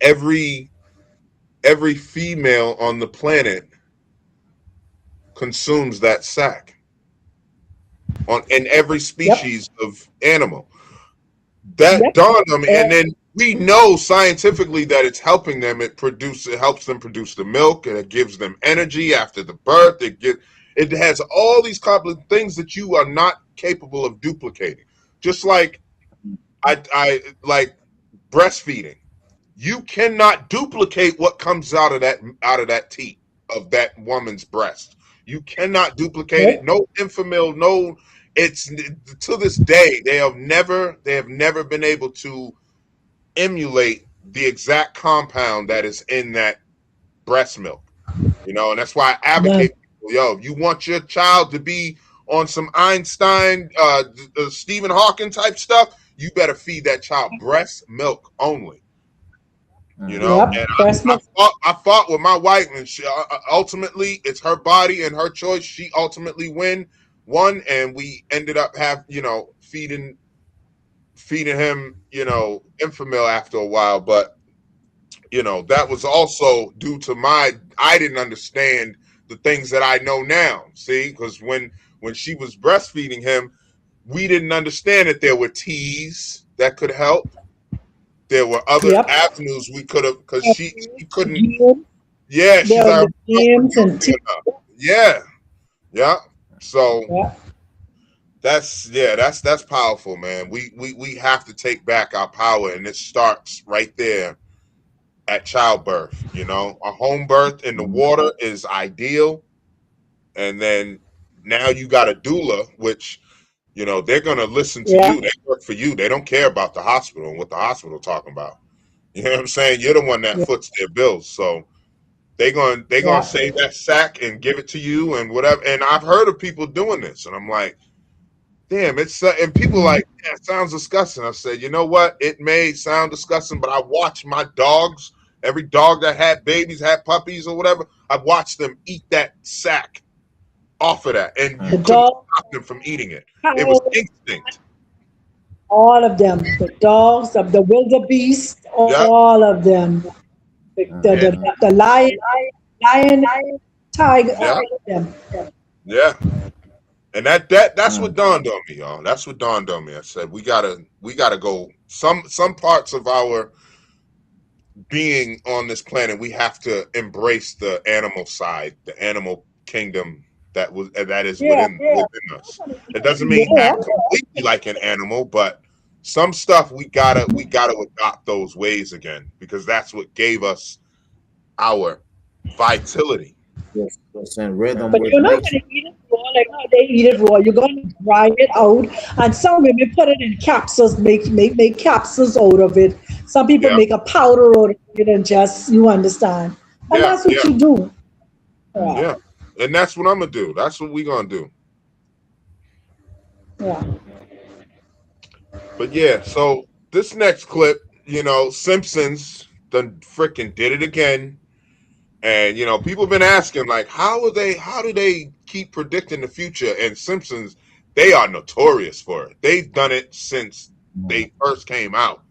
every female on the planet consumes that sac in every species of animal. That dawned on me, and then we know scientifically that it's helping them. It helps them produce the milk, and it gives them energy after the birth. It has all these complex things that you are not capable of duplicating. Just like I like breastfeeding. You cannot duplicate what comes out of that teat of that woman's breast. You cannot duplicate it. No Enfamil, no. It's to this day they have never been able to emulate the exact compound that is in that breast milk. And that's why I advocate. If you want your child to be on some Einstein, Stephen Hawking type stuff, you better feed that child breast milk only. And I fought with my wife, and she, ultimately it's her body and her choice. She ultimately won, and we ended up feeding him, Enfamil after a while. But that was also due to I didn't understand the things that I know now. See, because when she was breastfeeding him, we didn't understand that there were teas that could help. There were other avenues we could have, because she couldn't. Yeah, she's like, yeah. So that's powerful, man. We have to take back our power, and it starts right there at childbirth. A home birth in the water is ideal, and then now you got a doula, which they're gonna listen to you. They work for you. They don't care about the hospital and what the hospital talking about. You know what I'm saying? You're the one that foots their bills, so they're gonna save that sack and give it to you and whatever. And I've heard of people doing this, and I'm like, damn, it's and people are like, yeah, it sounds disgusting. I said, you know what? It may sound disgusting, but I watch my dogs. Every dog that had babies, had puppies or whatever, I watched them eat that sack off of that, and you couldn't stop them from eating it. It was instinct. All of them, the dogs, the wildebeest, all of them, the lion, tiger, all of them. Yeah, and that's what dawned on me, y'all. That's what dawned on me. I said we gotta go. Some parts of our being on this planet, we have to embrace the animal side, the animal kingdom that is within us. It doesn't mean act completely like an animal, but some stuff we gotta adopt those ways again, because that's what gave us our vitality. Yes, and rhythm. But you're not gonna eat it raw like how they eat it raw. You're gonna dry it out, and some women put it in capsules, make capsules out of it. Some people make a powder out of it, and just, you understand, and that's what you do. Yeah, and that's what I'm gonna do. That's what we're gonna do. Yeah. But yeah, so this next clip, Simpsons done freaking did it again. And people have been asking, like, how do they keep predicting the future? And Simpsons, they are notorious for it. They've done it since they first came out.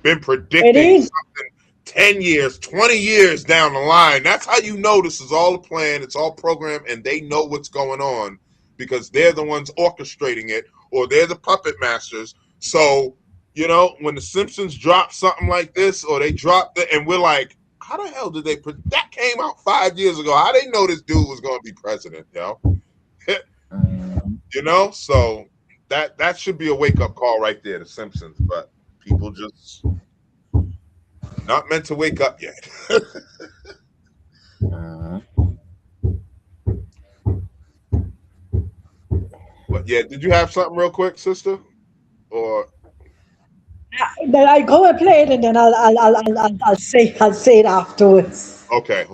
Been predicting something 10 years, 20 years down the line. That's how you know this is all a plan. It's all programmed, and they know what's going on because they're the ones orchestrating it, or they're the puppet masters. So, you know, when the Simpsons drop something like this, or they dropped it, and we're like, how the hell did they put that? Came out 5 years ago. How they know this dude was going to be president, yo? You know, so that should be a wake-up call right there, the Simpsons. But people just not meant to wake up yet. But yeah, did you have something real quick, sister? Or then I go and play it, and then I'll say it afterwards. okay.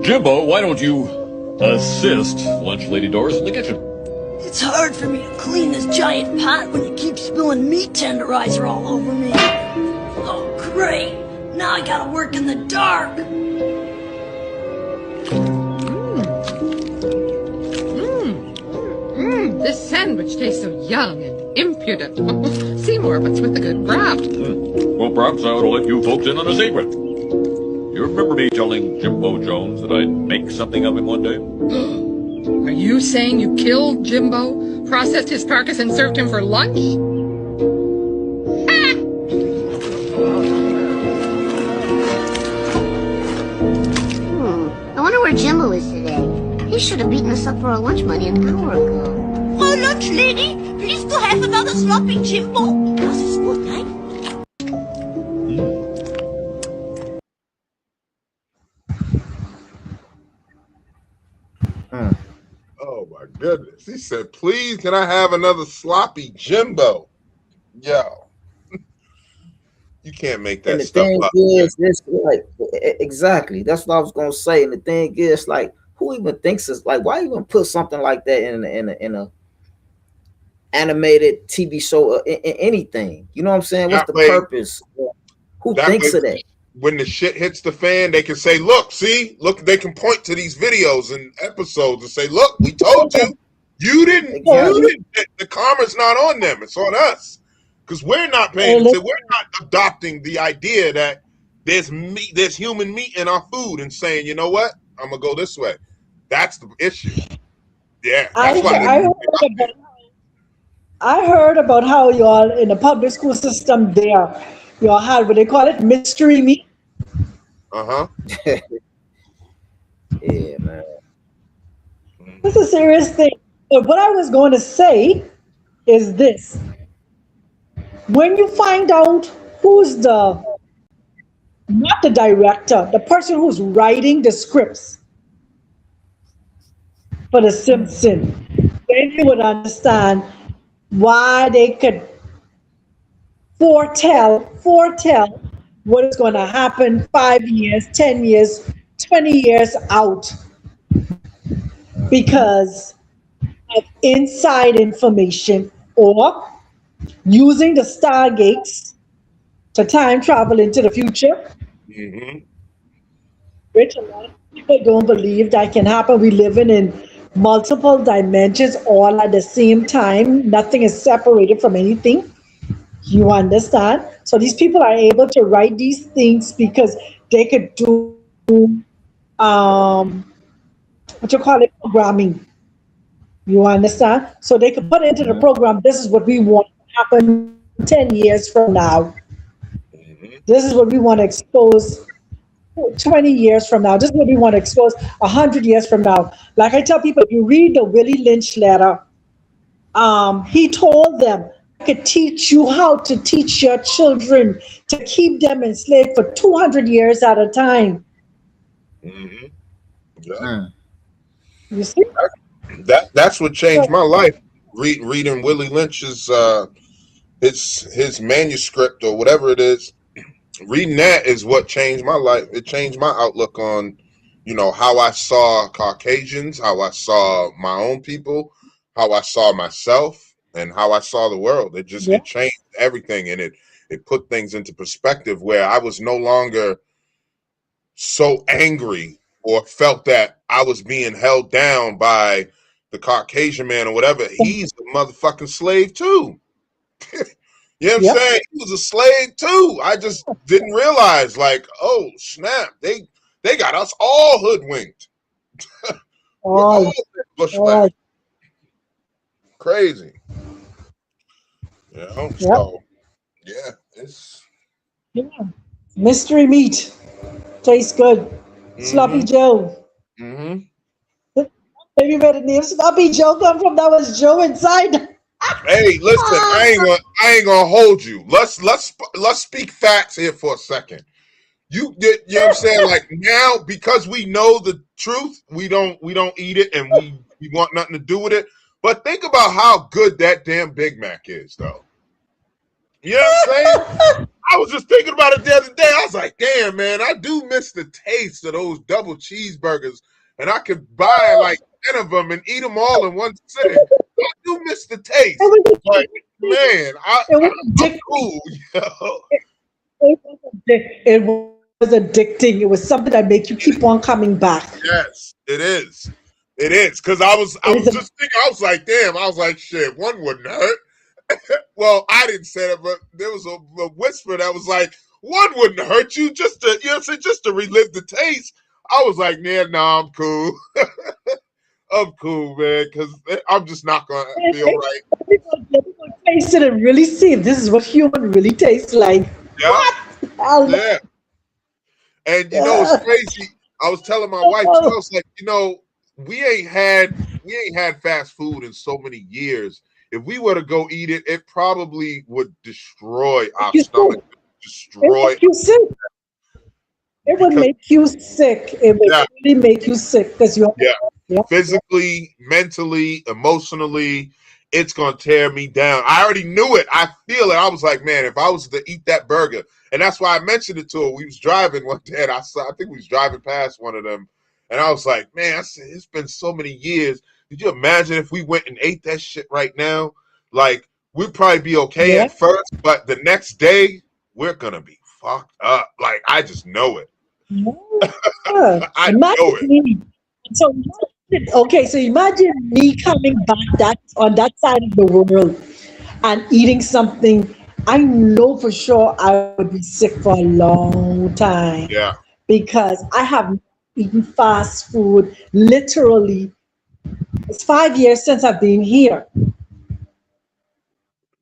Jimbo, why don't you assist Lunch Lady Doris in the kitchen? It's hard for me to clean this giant pot when you keep spilling meat tenderizer all over me. Oh, great. Now I gotta work in the dark. This sandwich tastes so young and impudent. Seymour, what's with the good graft? Well, perhaps I ought to let you folks in on a secret. You remember me telling Jimbo Jones that I'd make something of him one day? Are you saying you killed Jimbo, processed his carcass, and served him for lunch? I wonder where Jimbo is today. He should have beaten us up for our lunch money an hour ago. Oh, lunch lady, please go have another sloppy Jimbo. Das ist gut, nein? Oh my goodness. He said, please, can I have another sloppy Jimbo? Yo. You can't make that and the stuff thing up. is, it's like exactly. That's what I was gonna say. And the thing is, like, who even thinks it's like, why even put something like that in a animated TV show or in anything? You know what I'm saying? What's the purpose? Who thinks of that? When the shit hits the fan, they can say, look, they can point to these videos and episodes and say, look, we told you. You didn't. The karma's not on them. It's on us. Because we're not paying attention. We're not adopting the idea that there's meat, there's human meat in our food and saying, you know what? I'm going to go this way. That's the issue. Yeah. That's I heard about how y'all in the public school system there, y'all had what they call it, mystery meat. Uh-huh. Yeah, man. This is a serious thing. But what I was going to say is this. When you find out who's not the director, the person who's writing the scripts for The Simpsons, then you would understand why they could foretell what is going to happen 5 years, 10 years, 20 years out because of inside information or using the Stargates to time travel into the future, which a lot of people don't believe that can happen. We live in multiple dimensions all at the same time. Nothing is separated from anything. You understand? So these people are able to write these things because they could do programming. You understand? So they could put into the program, this is what we want to happen 10 years from now. This is what we want to expose 20 years from now. This is what we want to expose 100 years from now. Like I tell people, if you read the Willie Lynch letter, he told them, I could teach you how to teach your children to keep them enslaved for 200 years at a time. Yeah. You see? That's what changed my life. Reading Willie Lynch's his manuscript or whatever it is. Reading that is what changed my life. It changed my outlook on, how I saw Caucasians, how I saw my own people, how I saw myself, and how I saw the world. It just it changed everything, and it put things into perspective where I was no longer so angry or felt that I was being held down by the Caucasian man or whatever, he's a motherfucking slave too. You know what I'm saying? He was a slave too. I just didn't realize, like, oh snap, they got us all hoodwinked. All. Crazy. You know, so yeah, it's mystery meat. Tastes good. Sloppy Joe. Maybe where the name Sloppy Joe come from, that was Joe inside. Hey, listen, I ain't gonna hold you. Let's speak facts here for a second. You know what I'm saying? Like, now, because we know the truth, we don't eat it, and we want nothing to do with it. But think about how good that damn Big Mac is, though. You know what I'm saying? I was just thinking about it the other day. I was like, damn, man, I do miss the taste of those double cheeseburgers, and I could buy like 10 of them and eat them all in one sitting. I do miss the taste. But man, I'm cool. It was addicting. It was something that made you keep on coming back. Yes, it is. It is. Because I was just thinking, I was like, damn, I was like, shit, one wouldn't hurt. Well, I didn't say it, but there was a whisper that was like, one wouldn't hurt you, just to, you know what I'm saying, just to relive the taste. I was like, nah, I'm cool. I'm cool, man, because I'm just not going to feel right. Everyone taste it and really see if this is what human really tastes like. Yeah. Yeah. And you know, it's crazy. I was telling my wife, I was like, you know, we ain't had fast food in so many years. If we were to go eat it, it probably would destroy our stomach. Destroy. It would make you sick. It would make you sick. It would really make you sick because you're physically, mentally, emotionally, it's gonna tear me down. I already knew it. I feel it. I was like, man, if I was to eat that burger, and that's why I mentioned it to her. We was driving one day, and I think we was driving past one of them, and I was like, man, I said, it's been so many years. Could you imagine if we went and ate that shit right now? Like, we'd probably be okay at first, but the next day, we're gonna be fucked up. Like, I just know it. I know it. So imagine me coming back on that side of the world and eating something. I know for sure I would be sick for a long time. Yeah. Because I have eaten fast food literally. It's 5 years since I've been here.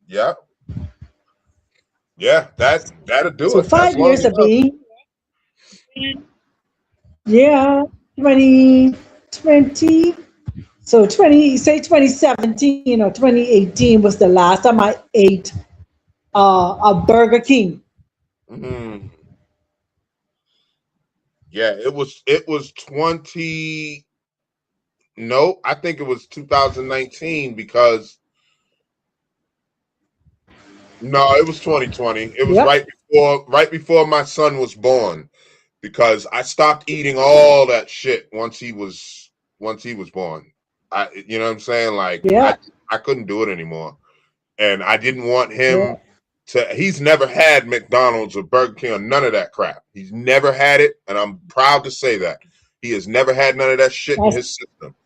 Yeah. Yeah, that'll do so it. 5 years of being. Yeah, 2020. So 2017 or 2018 was the last time I ate a Burger King. Mm-hmm. Yeah, it was 20. No, I think it was 2019 because no, it was 2020. It was right before my son was born, because I stopped eating all that shit once he was born. You know what I'm saying? Like, I couldn't do it anymore, and I didn't want him to. He's never had McDonald's or Burger King or none of that crap. He's never had it, and I'm proud to say that he has never had none of that shit in his system.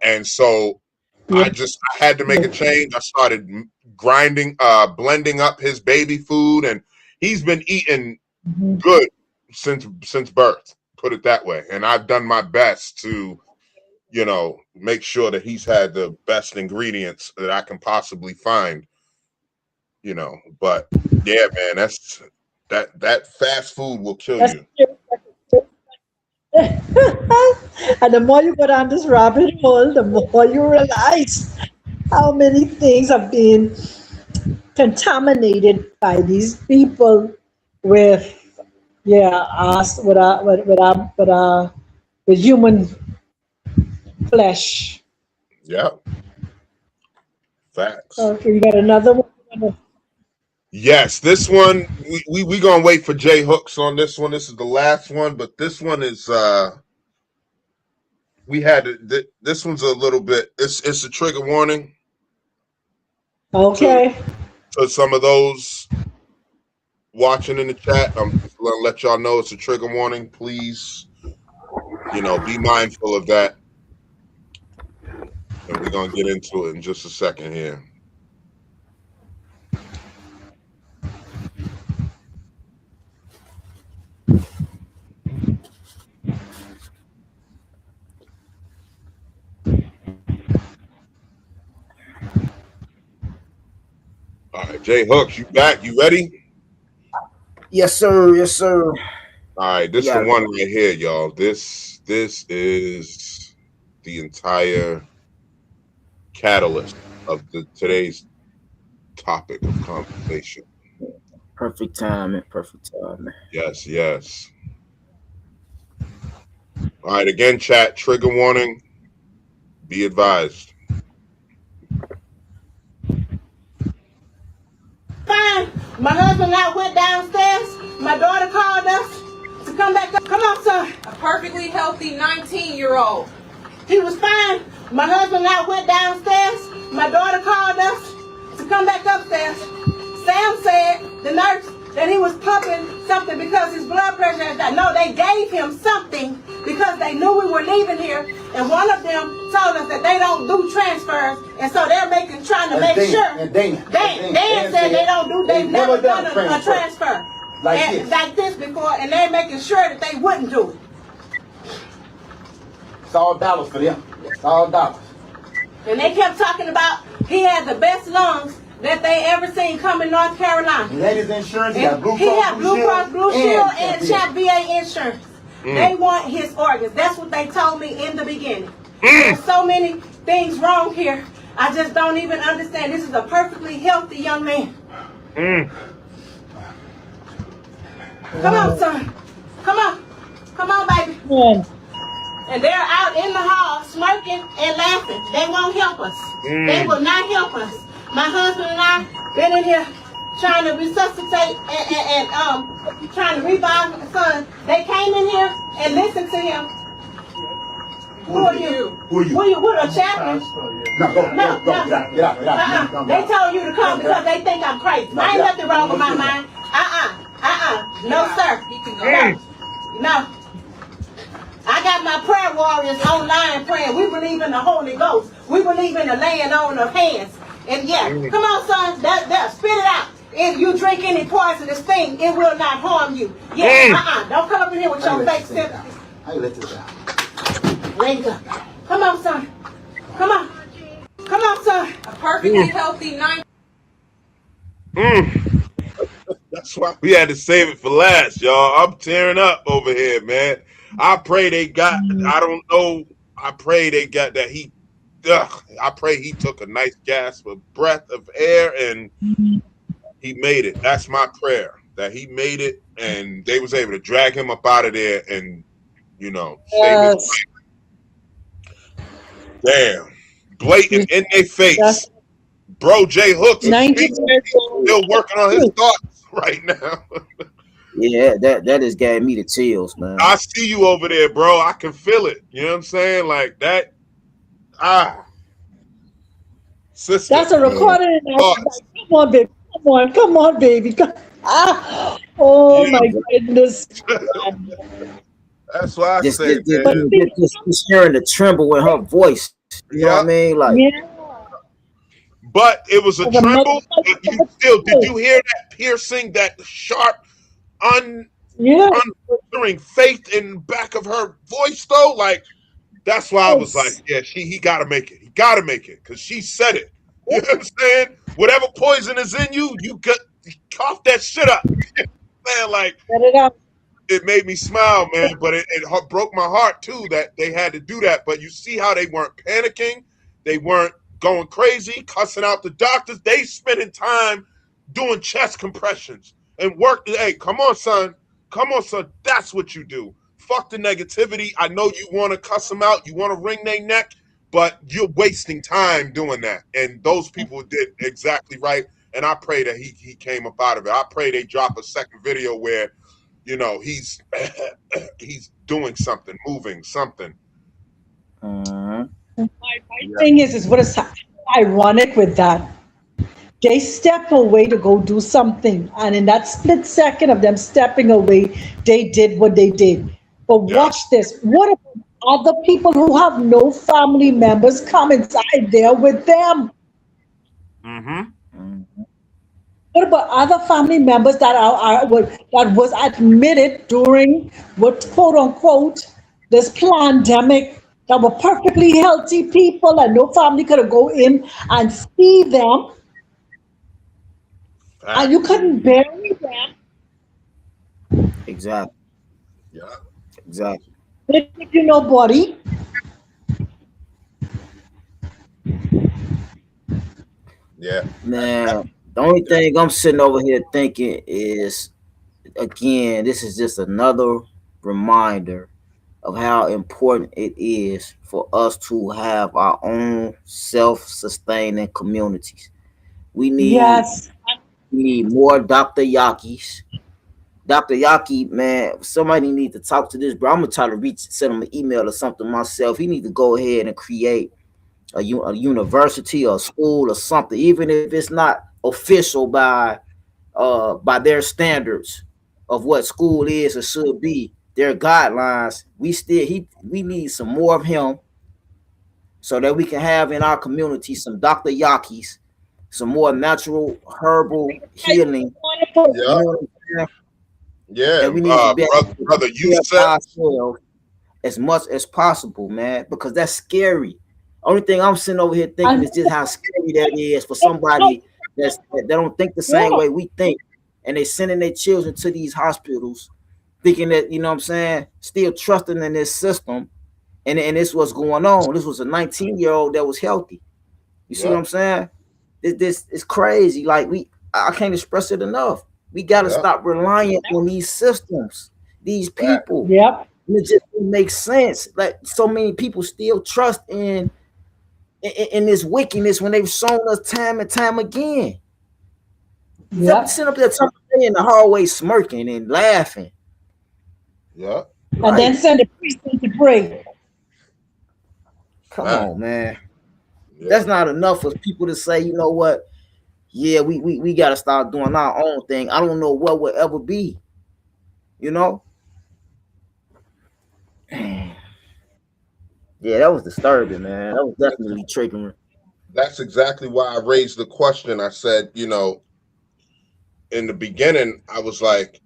And so I had to make a change. I started blending up his baby food, and he's been eating good since birth, put it that way. And I've done my best to, you know, make sure that he's had the best ingredients that I can possibly find, you know. But yeah, man, that fast food will kill you. And the more you go down this rabbit hole, the more you realize how many things have been contaminated by these people with human flesh. Yeah. Facts. Okay, you got another one? Yes, this one we gonna wait for Jay Hooks on this one. This is the last one, but this one is this one's a little bit. It's a trigger warning. Okay. To some of those watching in the chat, I'm just gonna let y'all know it's a trigger warning. Please, you know, be mindful of that. And we're going to get into it in just a second here. All right, Jay Hooks, you back? You ready? Yes, sir. Yes, sir. All right, this is the one right here, y'all. This is the entire catalyst of today's topic of conversation. Perfect timing. Perfect timing. Yes, yes. All right, again, chat, trigger warning. Be advised. Fine. My husband and I went downstairs. My daughter called us to come back up. Come on, son. A perfectly healthy 19-year-old. He was fine. My husband and I went downstairs. My daughter called us to come back upstairs. Sam said, the nurse, that he was pumping something because his blood pressure had died. No, they gave him something because they knew we were leaving here. And one of them told us that they don't do transfers. And so they're trying to make sure. And Dan said they don't do, they've never done a transfer like this before. And they're making sure that they wouldn't do it. It's all dollars for them. It's all dollars. And they kept talking about he had the best lungs that they ever seen come in North Carolina. He had his insurance. He had Blue Cross Blue Shield and Champ VA insurance. They want his organs. That's what they told me in the beginning. There's so many things wrong here. I just don't even understand. This is a perfectly healthy young man. Come on, son. Come on. Come on, baby. And they're out in the hall smirking and laughing. They won't help us. They will not help us. My husband and I been in here trying to resuscitate and trying to revive my son. They came in here and listened to him. Who are you? Who are you? What, a chaplain? No. Get out. They told you to come because they think I'm crazy. I ain't nothing wrong with my mind. No, sir. No. I got my prayer warriors online praying. We believe in the Holy Ghost. We believe in the laying on of hands. And come on, son, spit it out. If you drink any poisonous thing, it will not harm you. Don't come up in here with your fake sympathy. How you let this out? Let it go. Come on, son. Come on. Come on, son. A perfectly healthy 19. That's why we had to save it for last, y'all. I'm tearing up over here, man. I pray they got, I don't know. I pray they got that I pray he took a nice gasp of breath of air and he made it. That's my prayer, that he made it and they was able to drag him up out of there and, save his life. Damn. Blatant in their face. Bro, Jay Hooks still working on his thoughts right now. Yeah, that just gave me the chills, man. I see you over there, bro. I can feel it. You know what I'm saying? Like that. Sister. That's a recording. Come on, baby. Come on, baby. Oh my goodness. That's why I say, just hearing the tremble in her voice. You know what I mean? Like, but it was a tremble. You still, did you hear that piercing, that sharp, unwavering faith in the back of her voice, though? Like, that's why I was like, he got to make it. He got to make it because she said it. You know what I'm saying? Whatever poison is in you, you cough that shit up. Man, like, it made me smile, man, but it broke my heart, too, that they had to do that. But you see how they weren't panicking. They weren't going crazy, cussing out the doctors. They spending time doing chest compressions and work. Hey, come on, son. Come on, son. That's what you do. Fuck the negativity. I know you want to cuss them out. You want to wring their neck, but you're wasting time doing that. And those people did exactly right. And I pray that he came up out of it. I pray they drop a second video where, he's doing something, moving something. My thing is what is ironic with that? They step away to go do something, and in that split second of them stepping away, they did what they did. But watch this. What about other people who have no family members come inside there with them. What about other family members that that was admitted during what quote unquote this pandemic, that were perfectly healthy people and no family could go in and see them, and you couldn't bury them? Exactly. Yeah. Exactly. They didn't give you nobody. Yeah. Man, the only thing I'm sitting over here thinking is, again, this is just another reminder of how important it is for us to have our own self-sustaining communities. We need Yes. we need more Dr. Yakis. Dr. Yaki, man, somebody need to talk to this, bro. I'm gonna try to send him an email or something myself. He need to go ahead and create a university or a school or something, even if it's not official by their standards of what school is or should be, their guidelines. We need some more of him so that we can have in our community some Dr. Yakis, some more natural herbal healing. Yeah. You know what I'm saying? Yeah, And we need to be brother, you said ourselves as much as possible, man, because that's scary. Only thing I'm sitting over here thinking is just how scary that is for somebody that don't think the same way we think, and they sending their children to these hospitals, thinking that, you know what I'm saying, still trusting in this system, and this what's going on. This was a 19-year-old that was healthy. You see what I'm saying? This is crazy. Like I can't express it enough. We got to stop relying on these systems, these people. Yep. It just makes sense. Like so many people still trust in this wickedness when they've shown us time and time again. Yep. Sitting up there in the hallway smirking and laughing. Yeah. And then send a priest in to pray. Come on, man. Yeah. That's not enough for people to say, you know what? Yeah, we got to start doing our own thing. I don't know what will ever be, you know? Yeah, that was disturbing, man. That was definitely triggering. That's exactly why I raised the question. I said, you know, in the beginning, I was like,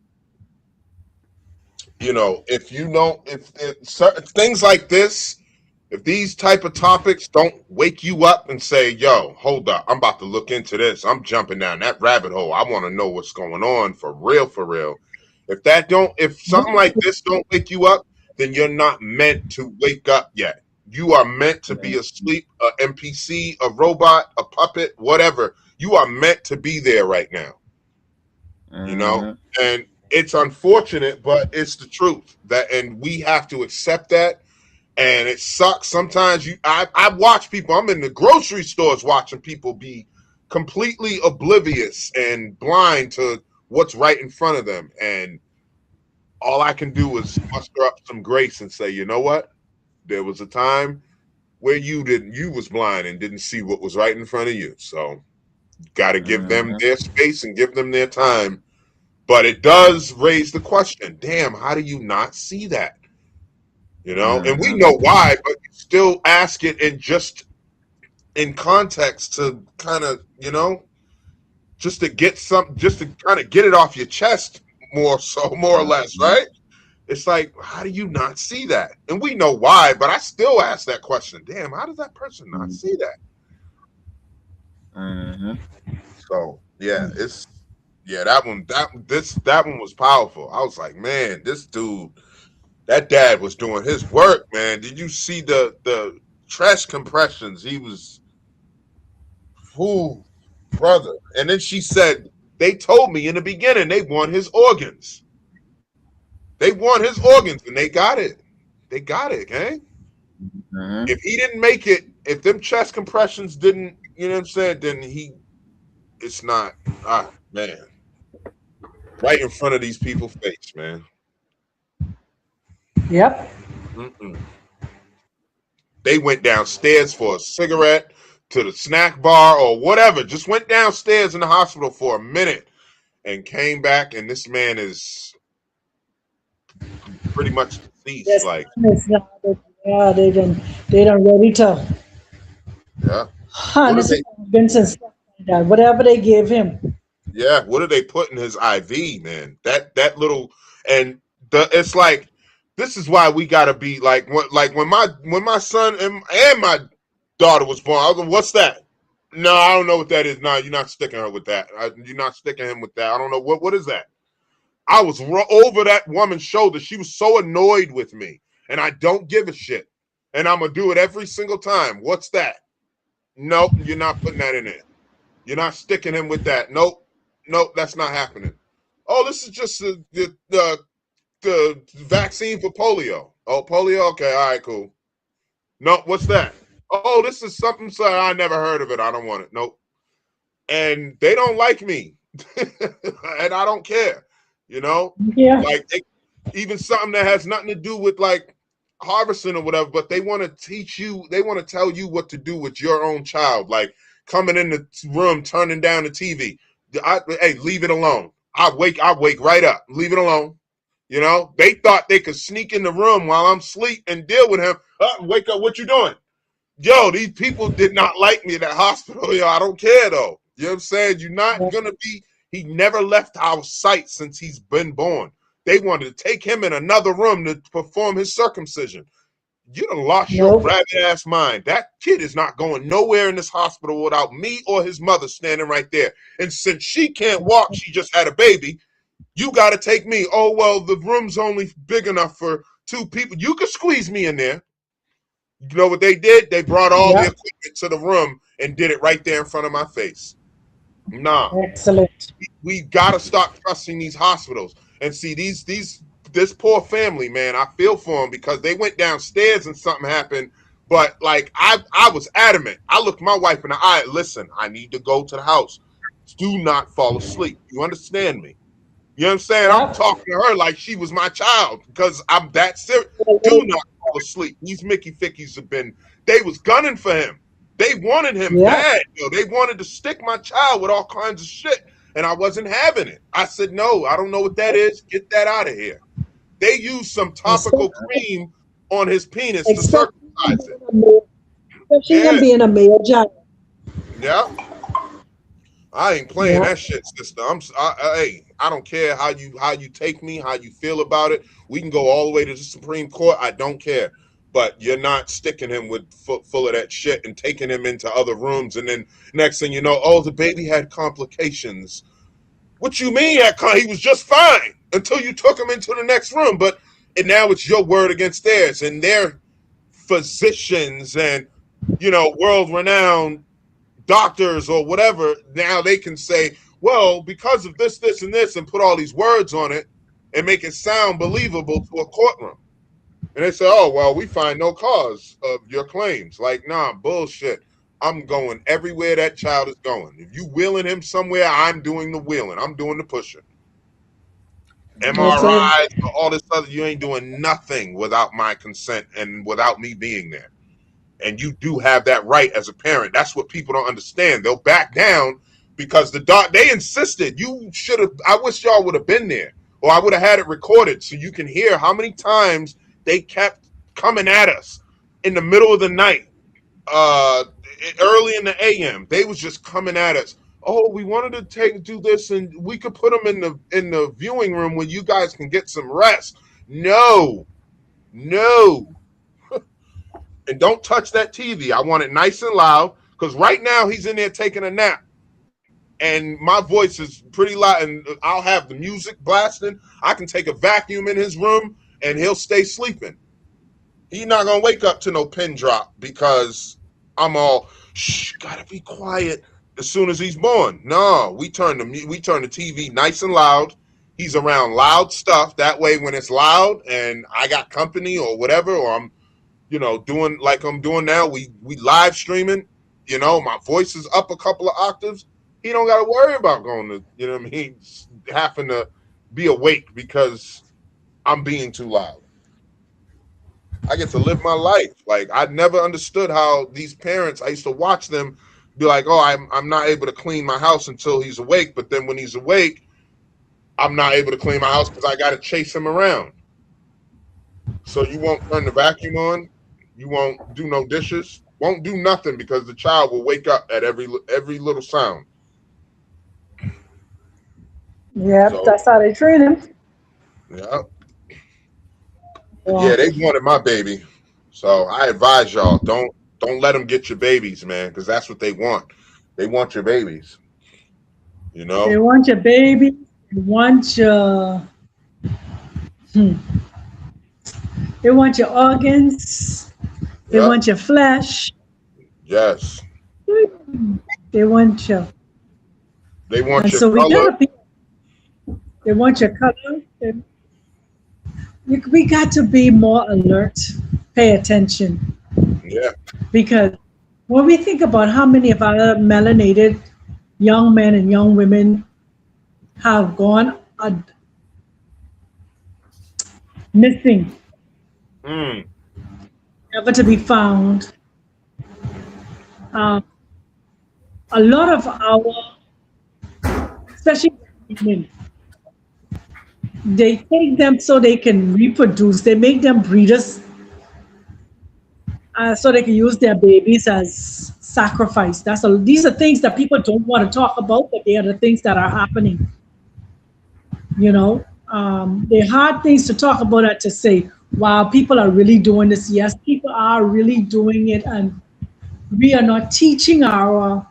you know, if certain things like this, if these type of topics don't wake you up and say, yo, hold up, I'm about to look into this. I'm jumping down that rabbit hole. I want to know what's going on for real, for real. If something like this don't wake you up, then you're not meant to wake up yet. You are meant to be asleep, an NPC, a robot, a puppet, whatever. You are meant to be there right now. You know? And it's unfortunate, but it's the truth. And we have to accept that. And it sucks. Sometimes I watch people, I'm in the grocery stores watching people be completely oblivious and blind to what's right in front of them. And all I can do is muster up some grace and say, you know what? There was a time where you was blind and didn't see what was right in front of you. So got to give them their space and give them their time. But it does raise the question, damn, how do you not see that? You know, and we know why, but you still ask it in context to kind of, you know, just to kind of get it off your chest more or less, right? It's like, how do you not see that? And we know why, but I still ask that question. Damn, how does that person not see that? So yeah, that one was powerful. I was like, man, this dude. That dad was doing his work, man. Did you see the chest compressions? He was, brother. And then she said, they told me in the beginning they want his organs. They want his organs, and they got it. They got it, gang. If he didn't make it, if them chest compressions didn't, you know what I'm saying, then it's not, man. Right in front of these people's face, man. Yep. They went downstairs for a cigarette to the snack bar or whatever. Just went downstairs in the hospital for a minute and came back, and this man is pretty much deceased. Yes, like, Yeah, they done ready to Yeah. harness organs and stuff like that. Whatever they give him. Yeah, what do they put in his IV, man? That little and it's like this is why we gotta be like when my son and my daughter was born. I was like, what's that? No, I don't know what that is. No, you're not sticking her with that. You're not sticking him with that. I don't know what is that. I was over that woman's shoulder. She was so annoyed with me, and I don't give a shit. And I'm gonna do it every single time. What's that? Nope, you're not putting that in there. You're not sticking him with that. Nope, that's not happening. Oh, this is just the vaccine for polio. Oh, polio. Okay, all right, cool. No, what's that? Oh, this is something. So I never heard of it. I don't want it. Nope. And they don't like me, and I don't care. You know, Yeah. like even something that has nothing to do with like harvesting or whatever, but they want to teach you. They want to tell you what to do with your own child. Like coming in the room, turning down the TV. Hey, leave it alone. I wake right up. Leave it alone. You know, they thought they could sneak in the room while I'm asleep and deal with him. Wake up, what you doing? Yo, these people did not like me at that hospital. Yo, I don't care though. You know what I'm saying? You're not gonna be. He never left our sight since he's been born. They wanted to take him in another room to perform his circumcision. You done lost your rabbit ass mind. That kid is not going nowhere in this hospital without me or his mother standing right there. And since she can't walk, she just had a baby. You got to take me. Oh, well, the room's only big enough for 2 people. You could squeeze me in there. You know what they did? They brought all the equipment to the room and did it right there in front of my face. Nah. Excellent. We got to stop trusting these hospitals. And see, this poor family, man, I feel for them because they went downstairs and something happened. But like I was adamant. I looked my wife in the eye. Listen, I need to go to the house. Do not fall asleep. You understand me? You know what I'm saying? I'm talking to her like she was my child because I'm that serious. Do not fall asleep. These Mickey Fickies they was gunning for him. They wanted him bad. Yo. They wanted to stick my child with all kinds of shit. And I wasn't having it. I said, no, I don't know what that is. Get that out of here. They used some topical cream on his penis to circumcise it. Especially him being a male giant. Yeah. I ain't playing that shit, sister. Hey, I don't care how you take me, how you feel about it. We can go all the way to the Supreme Court. I don't care. But you're not sticking him with full of that shit and taking him into other rooms. And then next thing you know, oh, the baby had complications. What you mean? He was just fine until you took him into the next room. And now it's your word against theirs. And their physicians and, world-renowned doctors or whatever, now they can say, well, because of this, this, and this, and put all these words on it and make it sound believable to a courtroom. And they say, oh, well, we find no cause of your claims. Like, nah, bullshit. I'm going everywhere that child is going. If you wheeling him somewhere, I'm doing the wheeling. I'm doing the pushing. MRIs, all this other, you ain't doing nothing without my consent and without me being there. And you do have that right as a parent. That's what people don't understand. They'll back down because they insisted. You should have, I wish y'all would have been there, or I would have had it recorded so you can hear how many times they kept coming at us in the middle of the night, early in the AM. They was just coming at us. Oh, we wanted to do this, and we could put them in the viewing room where you guys can get some rest. No. And don't touch that TV. I want it nice and loud because right now he's in there taking a nap. And my voice is pretty loud, and I'll have the music blasting. I can take a vacuum in his room, and he'll stay sleeping. He's not going to wake up to no pin drop because I'm all, shh, gotta be quiet as soon as he's born. No, we turn the TV nice and loud. He's around loud stuff. That way when it's loud and I got company or whatever, or I'm, doing like I'm doing now, we live streaming, my voice is up a couple of octaves. He don't got to worry about going to, having to be awake because I'm being too loud. I get to live my life. Like, I never understood how these parents, I used to watch them be like, oh, I'm not able to clean my house until he's awake. But then when he's awake, I'm not able to clean my house because I got to chase him around. So you won't turn the vacuum on? You won't do no dishes. Won't do nothing because the child will wake up at every little sound. Yeah, so, that's how they train him. Yeah. Yeah, they wanted my baby. So I advise y'all, don't let them get your babies, man, because that's what they want. They want your babies. You know? They want your baby. They want your they want your organs. They want your flesh. Yes. They want your. They want your so color. They want your color. We got to be more alert. Pay attention. Yeah. Because when we think about how many of our melanated young men and young women have gone missing, never to be found. A lot of our, especially women, they take them so they can reproduce. They make them breeders so they can use their babies as sacrifice. These are things that people don't want to talk about, but they are the things that are happening. You know, they're hard things to talk about and to say, wow, people are really doing this. Yes, people are really doing it, and we are not teaching our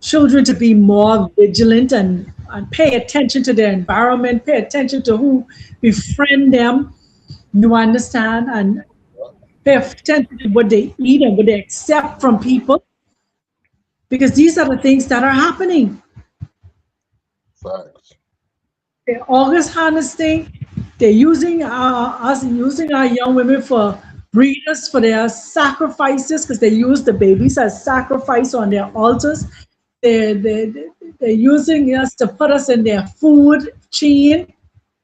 children to be more vigilant and pay attention to their environment, pay attention to who befriend them, you understand, and pay attention to what they eat and what they accept from people, because these are the things that are happening. Facts. They're August harvesting. They're using us using our young women for breeders for their sacrifices, because they use the babies as sacrifice on their altars. They're using us to put us in their food chain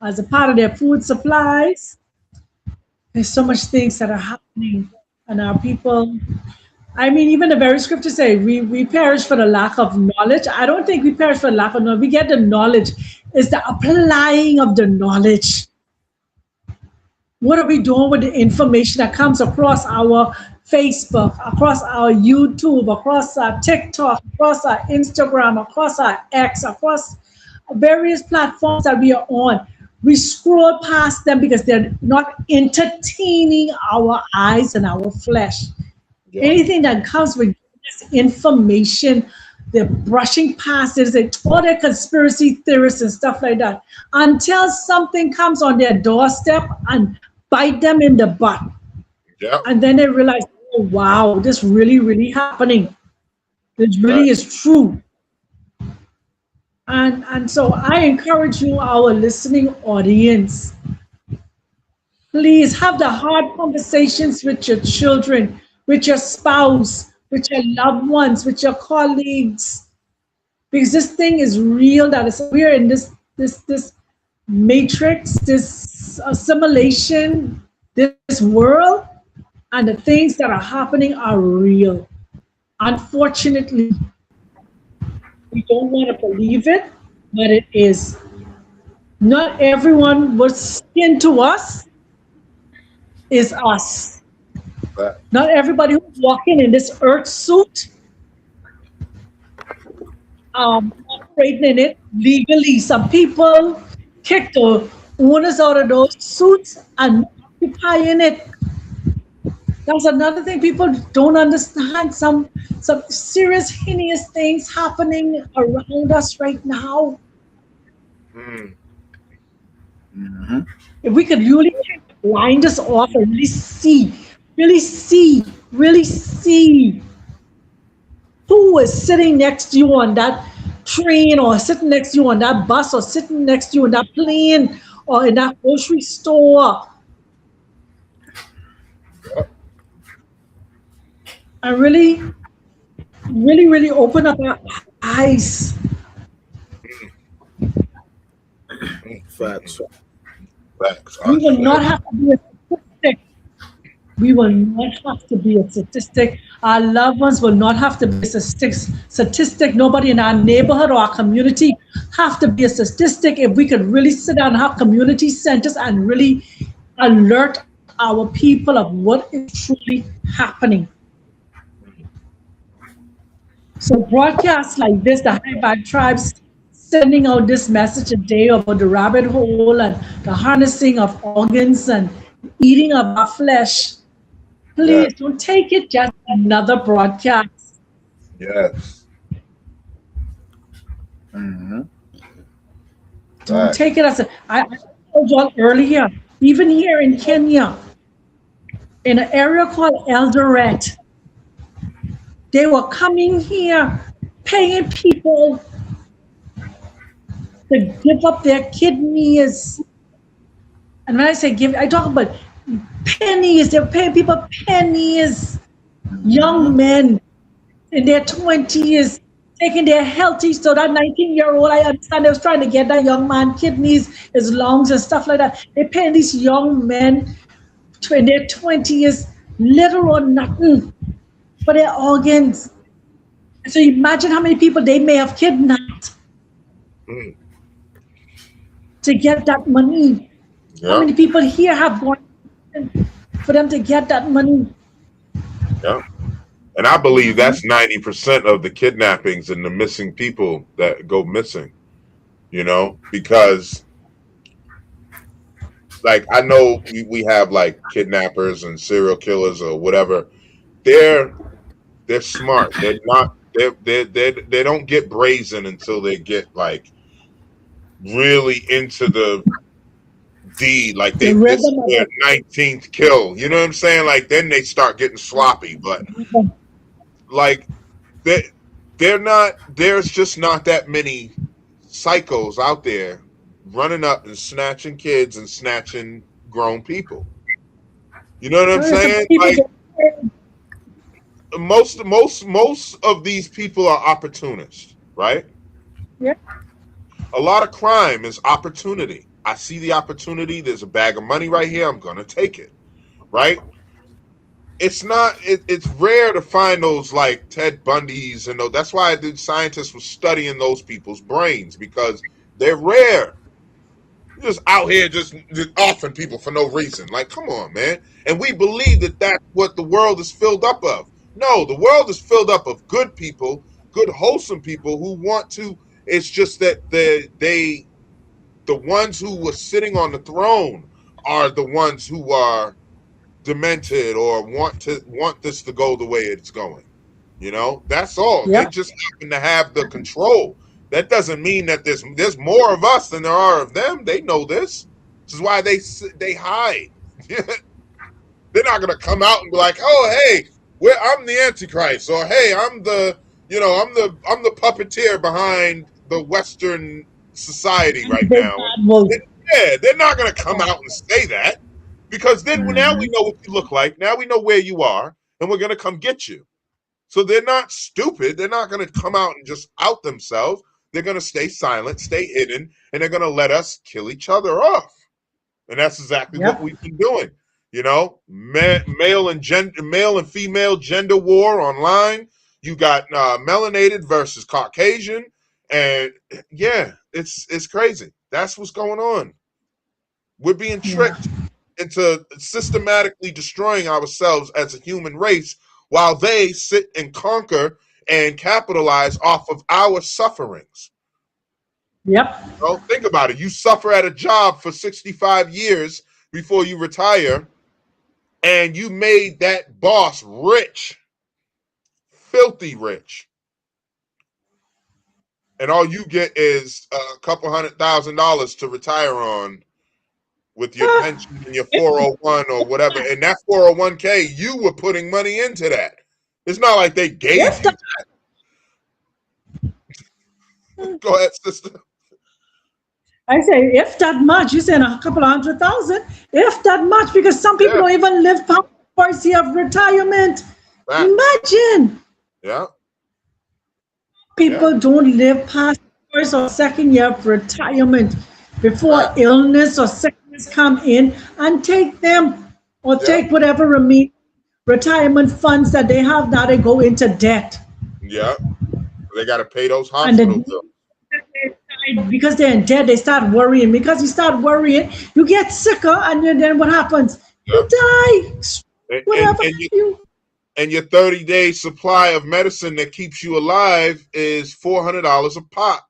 as a part of their food supplies. There's so much things that are happening, and our people, I mean, even the very scriptures say we perish for the lack of knowledge. I don't think we perish for the lack of knowledge. We get the knowledge. It's the applying of the knowledge. What are we doing with the information that comes across our Facebook, across our YouTube, across our TikTok, across our Instagram, across our X, across various platforms that we are on? We scroll past them because they're not entertaining our eyes and our flesh. Yeah. Anything that comes with this information, they're brushing past it. It's all their conspiracy theorists and stuff like that, until something comes on their doorstep and bite them in the butt. Yeah. And then they realize, oh, wow, this really, really happening. This really is true. And so I encourage you, our listening audience, please have the hard conversations with your children, with your spouse, with your loved ones, with your colleagues, because this thing is real. We're in this matrix, this assimilation, this world, and the things that are happening are real. Unfortunately, we don't want to believe it, but it is. Not everyone what's skin to us is us. Not everybody who's walking in this earth suit, operating in it legally. Some people kicked the owners out of those suits and occupying it. That's another thing people don't understand. Some serious, heinous things happening around us right now. Mm-hmm. If we could really blind us off and really see who is sitting next to you on that train, or sitting next to you on that bus, or sitting next to you on that plane, or in that grocery store. And really open up our eyes. Facts. We will not have to be a statistic. We will not have to be a statistic. Our loved ones will not have to be a statistic. Nobody in our neighborhood or our community have to be a statistic. If we could really sit down and have community centers and really alert our people of what is truly happening. So broadcasts like this, the High Vibe Tribes sending out this message today about the rabbit hole and the harnessing of organs and eating of our flesh. Please don't take it just another broadcast. Yes. Don't take it as I told you all earlier, even here in Kenya, in an area called Eldoret, they were coming here, paying people to give up their kidneys. And when I say give, I talk about pennies. They're paying people pennies. Young men in their 20s, taking their healthy, so that 19-year-old, I understand they was trying to get that young man kidneys, his lungs and stuff like that. They're paying these young men in their 20s little or nothing for their organs. So imagine how many people they may have kidnapped to get that money. How many people here have gone for them to get that money? Yeah. And I believe that's 90% of the kidnappings and the missing people that go missing, you know, because like I know we have like kidnappers and serial killers or whatever. They're smart. They're not they don't get brazen until they get like really into the deed, like this is their 19th kill. You know what I'm saying? Like then they start getting sloppy, but like there's just not that many psychos out there running up and snatching kids and snatching grown people. You know what I'm saying? Like most of these people are opportunists, right? Yeah. A lot of crime is opportunity. I see the opportunity. There's a bag of money right here. I'm going to take it, right? It's not. It's rare to find those like Ted Bundy's and those. That's why the scientists were studying those people's brains because they're rare. You're just out here just offing people for no reason. Like, come on, man. And we believe that that's what the world is filled up of. No, the world is filled up of good people, good wholesome people who want to. It's just that the ones who were sitting on the throne are the ones who are demented or want this to go the way it's going. You know, that's all. They just happen to have the control. That doesn't mean that there's more of us than there are of them. They know this. This is why they hide. They're not gonna come out and be like, "Oh, hey, I'm the Antichrist," or "Hey, I'm the puppeteer behind the Western society right now." They're not gonna come out and say that. Because then now we know what you look like. Now we know where you are, and we're going to come get you. So they're not stupid. They're not going to come out and just out themselves. They're going to stay silent, stay hidden, and they're going to let us kill each other off. And that's exactly what we've been doing. You know, male and female gender war online. You got melanated versus Caucasian, and it's crazy. That's what's going on. We're being tricked into systematically destroying ourselves as a human race while they sit and conquer and capitalize off of our sufferings. Yep. Well, think about it. You suffer at a job for 65 years before you retire, and you made that boss rich, filthy rich. And all you get is a couple $100,000 to retire on with your pension and your 401 or whatever. And that 401k, you were putting money into that. It's not like they gave you that. Go ahead, sister. I say, if that much, you said a couple of 100,000, if that much, because some people don't even live past the first year of retirement. Imagine. Yeah. People don't live past the first or second year of retirement before illness or sickness come in and take them or take whatever retirement funds that they have now, they go into debt. Yeah. They got to pay those hospital bills. Because they're in debt, they start worrying. Because you start worrying, you get sicker, and then what happens? You die. Whatever and your 30-day supply of medicine that keeps you alive is $400 a pop.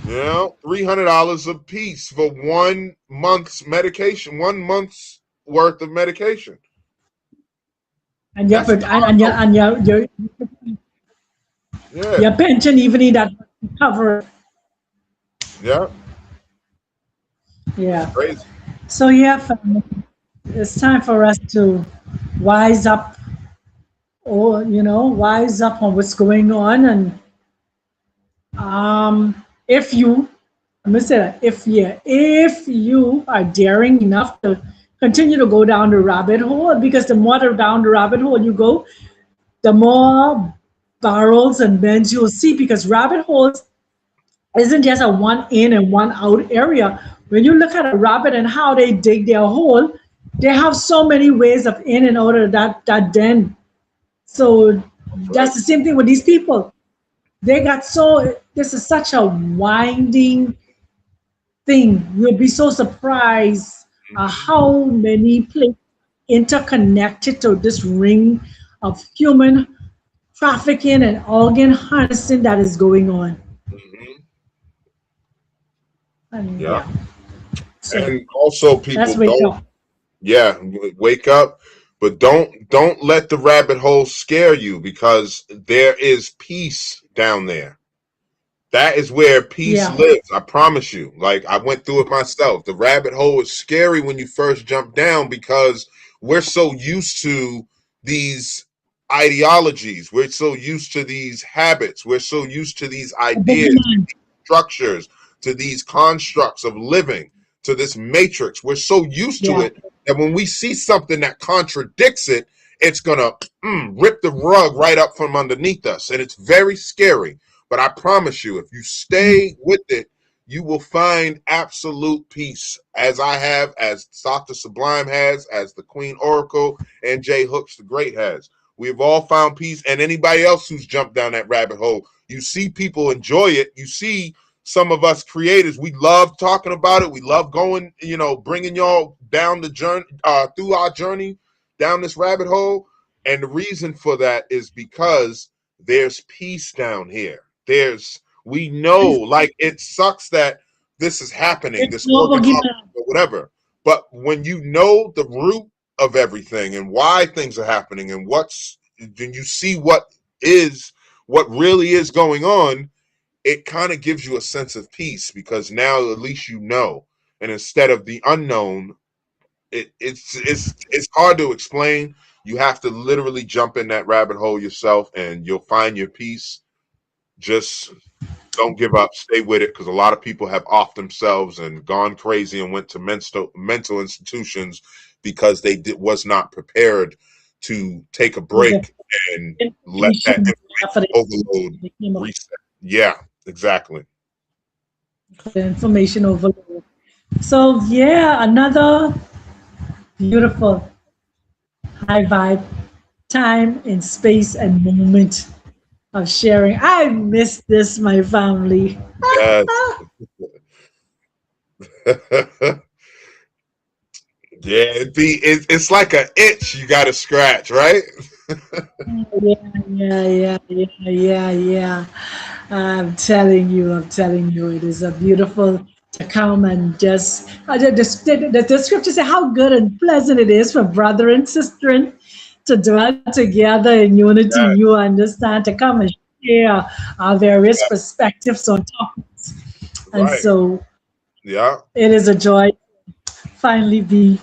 $300 a piece for 1 month's medication, 1 month's worth of medication. And your pension even need that to cover. Yeah. Yeah. Crazy. So yeah, family, it's time for us to wise up, or wise up on what's going on. And if you are daring enough to continue to go down the rabbit hole, because the more down the rabbit hole you go, the more barrels and bends you'll see, because rabbit holes isn't just a one in and one out area. When you look at a rabbit and how they dig their hole, they have so many ways of in and out of that den. So that's the same thing with these people. This is such a winding thing. You'll be so surprised how many places interconnected to this ring of human trafficking and organ harnessing that is going on. Yeah. So and also people wake up, but don't let the rabbit hole scare you, because there is peace down there. That is where peace lives. I promise you. Like, I went through it myself. The rabbit hole is scary when you first jump down, because we're so used to these ideologies. We're so used to these habits. We're so used to these ideas, structures, to these constructs of living, to this matrix. We're so used to it that when we see something that contradicts it, it's gonna rip the rug right up from underneath us, and it's very scary. But I promise you, if you stay with it, you will find absolute peace, as I have, as Dr. Sublime has, as the Queen Oracle and Jay Hooks the Great has. We've all found peace, and anybody else who's jumped down that rabbit hole, you see people enjoy it. You see some of us creators, we love talking about it. We love going, bringing y'all down the journey, through our journey down this rabbit hole. And the reason for that is because there's peace down here. We know, like, it sucks that this is happening, this or whatever. But when you know the root of everything and why things are happening and then you see what really is going on, it kind of gives you a sense of peace, because now at least you know. And instead of the unknown, it's hard to explain. You have to literally jump in that rabbit hole yourself, and you'll find your peace. Just don't give up. Stay with it, because a lot of people have offed themselves and gone crazy and went to mental institutions because they was not prepared to take a break and let that overload reset. Yeah, exactly. The information overload. So another beautiful high vibe time in space and moment of sharing. I miss this, my family. Yes. It's like an itch you got to scratch, right? Yeah. I'm telling you, it is a beautiful to come and just the scripture say how good and pleasant it is for brother and sister to dwell together in unity. Yes. You understand, to come and share our various perspectives on topics, and so it is a joy to finally be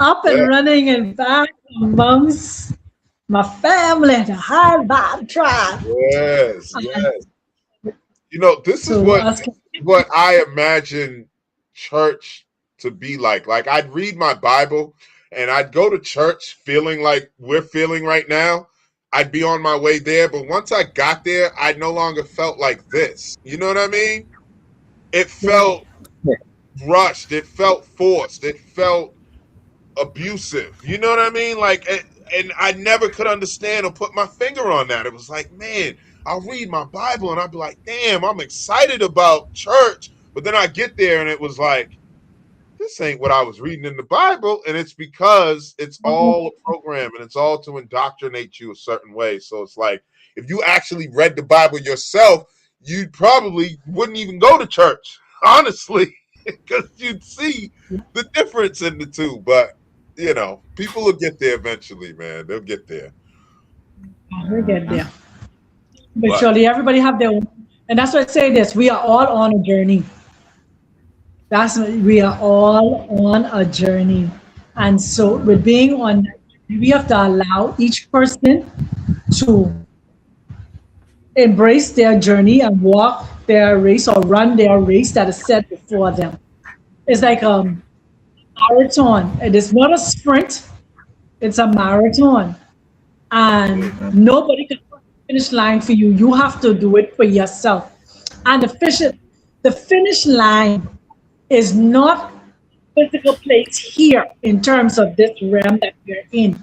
up and running and back amongst my family, the high vibe tribe. Yes. This is what I imagine church to be like. Like, I'd read my Bible and I'd go to church feeling like we're feeling right now. I'd be on my way there, but once I got there, I no longer felt like this. You know what I mean? It felt rushed. It felt forced. It felt abusive. You know what I mean? Like, and I never could understand or put my finger on that. It was like, man, I'll read my Bible and I'll be like, damn, I'm excited about church. But then I get there and it was like, this ain't what I was reading in the Bible. And it's because it's all a program and it's all to indoctrinate you a certain way. So it's like, if you actually read the Bible yourself, you probably wouldn't even go to church, honestly, because you'd see the difference in the two. But, you know, people will get there eventually, man. They'll get there. We'll get there. But surely everybody have their own. And that's why I say this. We are all on a journey. We are all on a journey. And so with being on, we have to allow each person to embrace their journey and walk their race or run their race that is set before them. It's like a marathon. It is not a sprint. It's a marathon. And nobody can cross the finish line for you. You have to do it for yourself. And the finish line is not a physical place here in terms of this realm that we're in.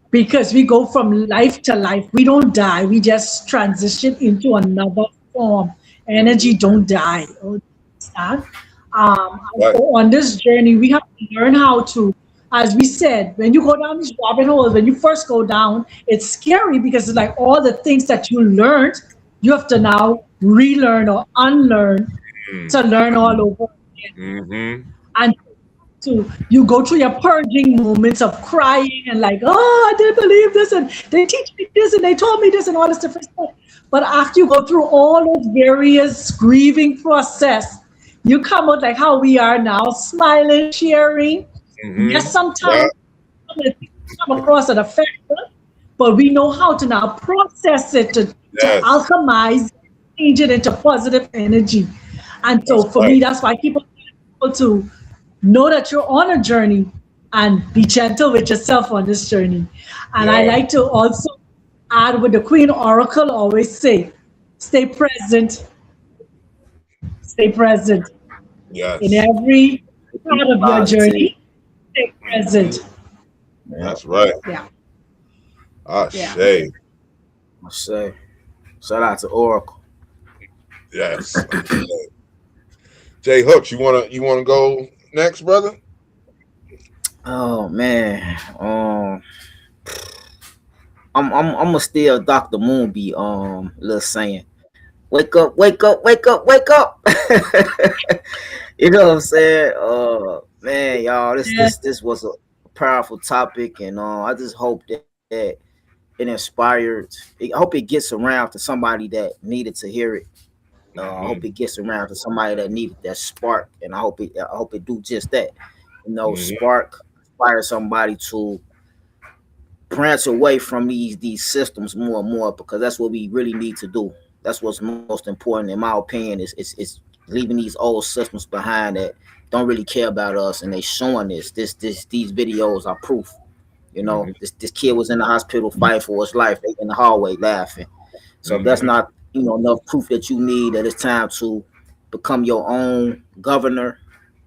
Because we go from life to life. We don't die. We just transition into another form. Energy don't die. Understand? So on this journey, we have to learn how to, as we said, when you go down these rabbit holes, when you first go down, it's scary because it's like all the things that you learned, you have to now relearn or unlearn to learn all over again. And you go through your purging moments of crying and like, oh, I didn't believe this, and they teach me this, and they told me this, and all this different stuff. But after you go through all those various grieving process, you come out like how we are now, smiling, cheering. Yes, sometimes come across an effect, but we know how to now process it to alchemize, change it into positive energy. And so for me, that's why people to know that you're on a journey and be gentle with yourself on this journey. And I like to also add what the Queen Oracle always say, stay present. Stay present. Yes. In every part of your journey, stay present. That's right. Yeah. Ashe. Ashe. Shout out to Oracle. Yes. Jay Hooks, you wanna go next, brother? Oh man, I'm gonna steal Dr. Moonby little saying, wake up, wake up, wake up, wake up. You know what I'm saying? Man, y'all, this was a powerful topic, and I just hope that it inspired. I hope it gets around to somebody that needed to hear it. I hope it gets around to somebody that needed that spark, and I hope it do just that. You know, spark, inspire somebody to branch away from these systems more and more, because that's what we really need to do. That's what's most important, in my opinion, is leaving these old systems behind that don't really care about us, and they showing these videos are proof. You know, this kid was in the hospital fighting for his life. They in the hallway laughing. So if that's not enough proof that you need that it's time to become your own governor.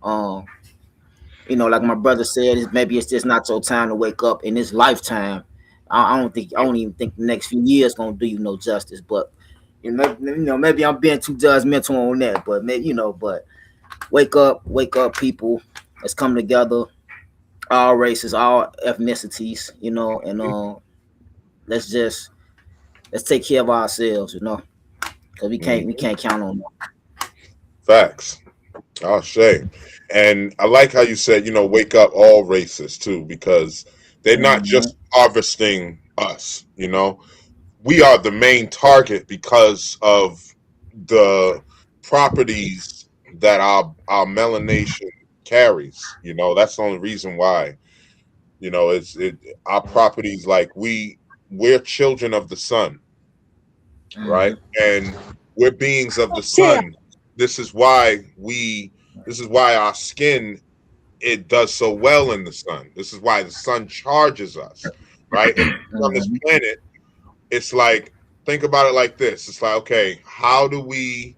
Like my brother said, maybe it's just not your time to wake up in this lifetime. I don't even think the next few years gonna do you no justice. But maybe I'm being too judgmental on that. But maybe but wake up, people. Let's come together, all races, all ethnicities, and let's take care of ourselves, because we can't count on them. Facts. Ashe. And I like how you said, wake up all races too, because they're not just harvesting us, we are the main target because of the properties that our melanation carries. That's the only reason why, our properties, like we're children of the sun, right? And we're beings of the sun. This is why our skin, it does so well in the sun. This is why the sun charges us, right? And on this planet, it's like, think about it like this. It's like, okay, how does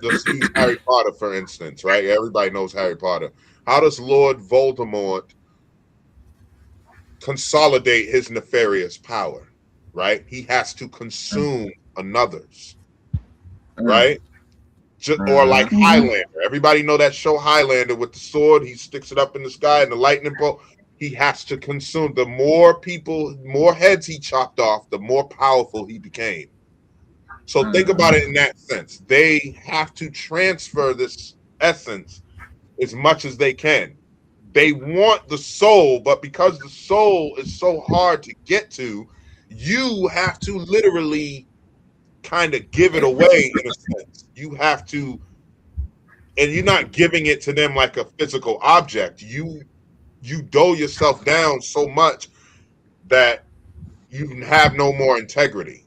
let's use Harry Potter, for instance, right? Everybody knows Harry Potter. How does Lord Voldemort consolidate his nefarious power, right? He has to consume another's, right? Just, or like Highlander. Everybody know that show Highlander with the sword. He sticks it up in the sky and the lightning bolt. He has to consume. The more people, more heads he chopped off, the more powerful he became. So think about it in that sense. They have to transfer this essence as much as they can. They want the soul, but because the soul is so hard to get to, you have to literally kind of give it away in a sense. You have to, and you're not giving it to them like a physical object. You dull yourself down so much that you have no more integrity.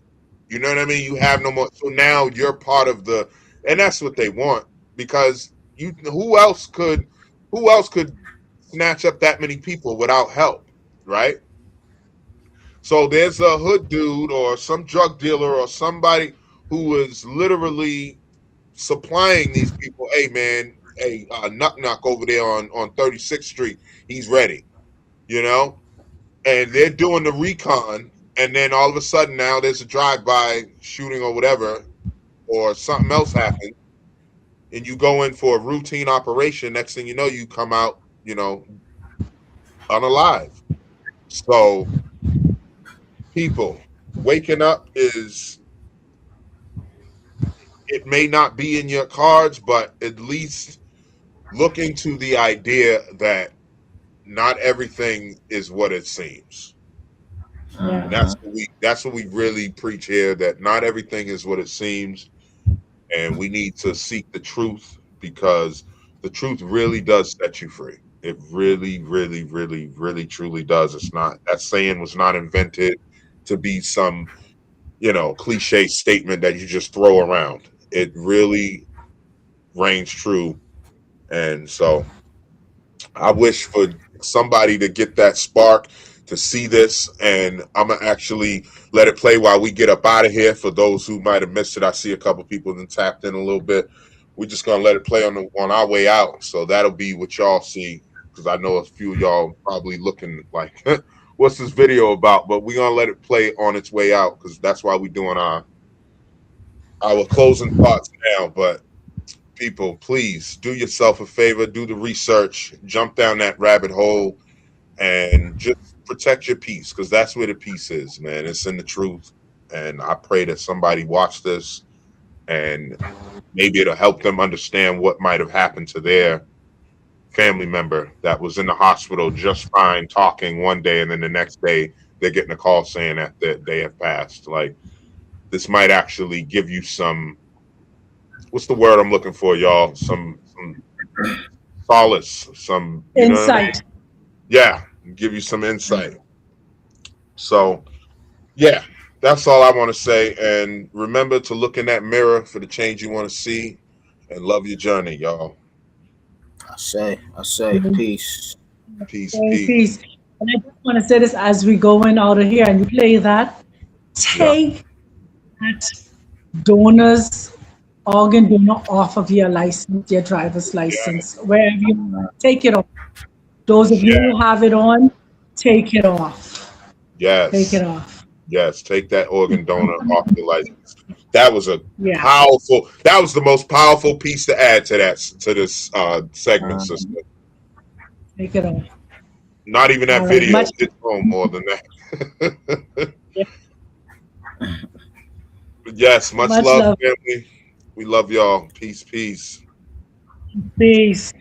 You know what I mean? You have no more. So now you're part of the, and that's what they want, because who else could snatch up that many people without help, right? So there's a hood dude or some drug dealer or somebody who is literally supplying these people. Hey man, hey, knock over there on 36th Street. He's ready, you know, and they're doing the recon. And then all of a sudden now there's a drive-by shooting or whatever, or something else happens, and you go in for a routine operation. Next thing you know, you come out, you know, unalive. So people, waking up is, it may not be in your cards, but at least look into the idea that not everything is what it seems. And that's what we really preach here, that not everything is what it seems, and we need to seek the truth, because the truth really does set you free. It really, really, really, really, truly does. It's not, that saying was not invented to be some, you know, cliche statement that you just throw around. It really reigns true. And so I wish for somebody to get that spark to see this, and I'm gonna actually let it play while we get up out of here. For those who might have missed it, I see a couple people that tapped in a little bit. We're just gonna let it play on our way out, so that'll be what y'all see, because I know a few of y'all probably looking like, what's this video about? But we're gonna let it play on its way out, because that's why we're doing our closing thoughts now. But people, please do yourself a favor, do the research, jump down that rabbit hole, and just protect your peace, because that's where the peace is, man. It's in the truth. And I pray that somebody watch this and maybe it'll help them understand what might have happened to their family member that was in the hospital just fine, talking one day, and then the next day they're getting a call saying that they have passed. Like, this might actually give you some, what's the word I'm looking for, y'all? Some solace, some insight. You know what I mean? Yeah, give you some insight. So, yeah, that's all I want to say. And remember to look in that mirror for the change you want to see, and love your journey, y'all. I say, peace. Peace. And I just want to say this as we go in out of here and you play that, take that organ donor off of your license, your driver's license, wherever you take it off. Those of you who have it on, take it off. Yes. Take it off. Yes, take that organ donor off your license. That was a powerful, that was the most powerful piece to add to this segment, sister. Take it off. Not even that video hit home more than that. But yes, much love, family. We love y'all. Peace. Peace. Peace.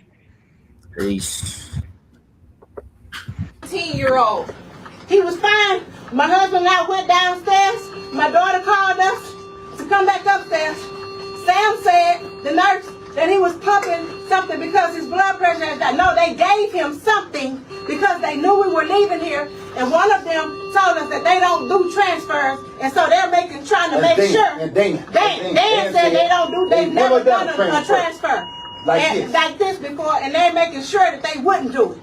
18-year-old. He was fine. My husband and I went downstairs. My daughter called us to come back upstairs. Sam said, the nurse, that he was pumping something because his blood pressure had died. No, they gave him something because they knew we were leaving here. And one of them told us that they don't do transfers. And so they're trying to make sure. Dan said they've never done a transfer like this before. And they're making sure that they wouldn't do it.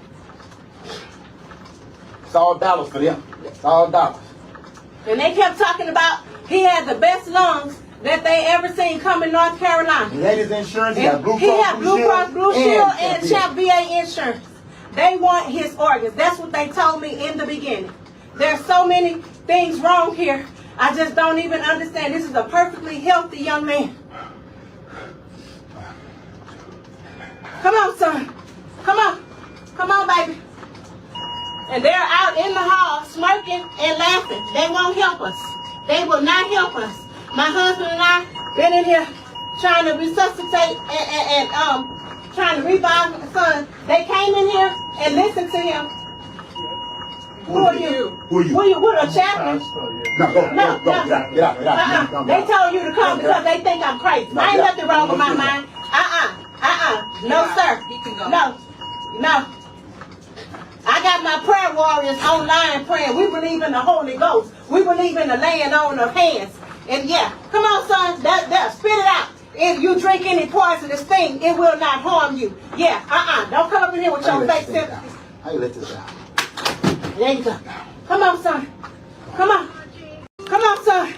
It's all dollars for them. It's all dollars. And they kept talking about he had the best lungs that they ever seen come in North Carolina. He had his insurance. He had Blue Cross Blue Shield and Champ VA insurance. They want his organs. That's what they told me in the beginning. There's so many things wrong here. I just don't even understand. This is a perfectly healthy young man. Come on, son. Come on. Come on, baby. And they're out in the hall smirking and laughing. They won't help us. They will not help us. My husband and I been in here trying to resuscitate and trying to revive my son. They came in here and listened to him. Who are you? Who are you? What a chaplain? No, get out. They told you to come because they think I'm crazy. I ain't nothing wrong with my mind. No, sir. He can go. No. I got my prayer warriors online praying. We believe in the Holy Ghost. We believe in the laying on of hands. And yeah, come on, son. Spit it out. If you drink any poisonous thing, it will not harm you. Yeah, don't come up in here with your fake sympathy. How you let this out? There you go. Come on, son. Come on. Come on, son.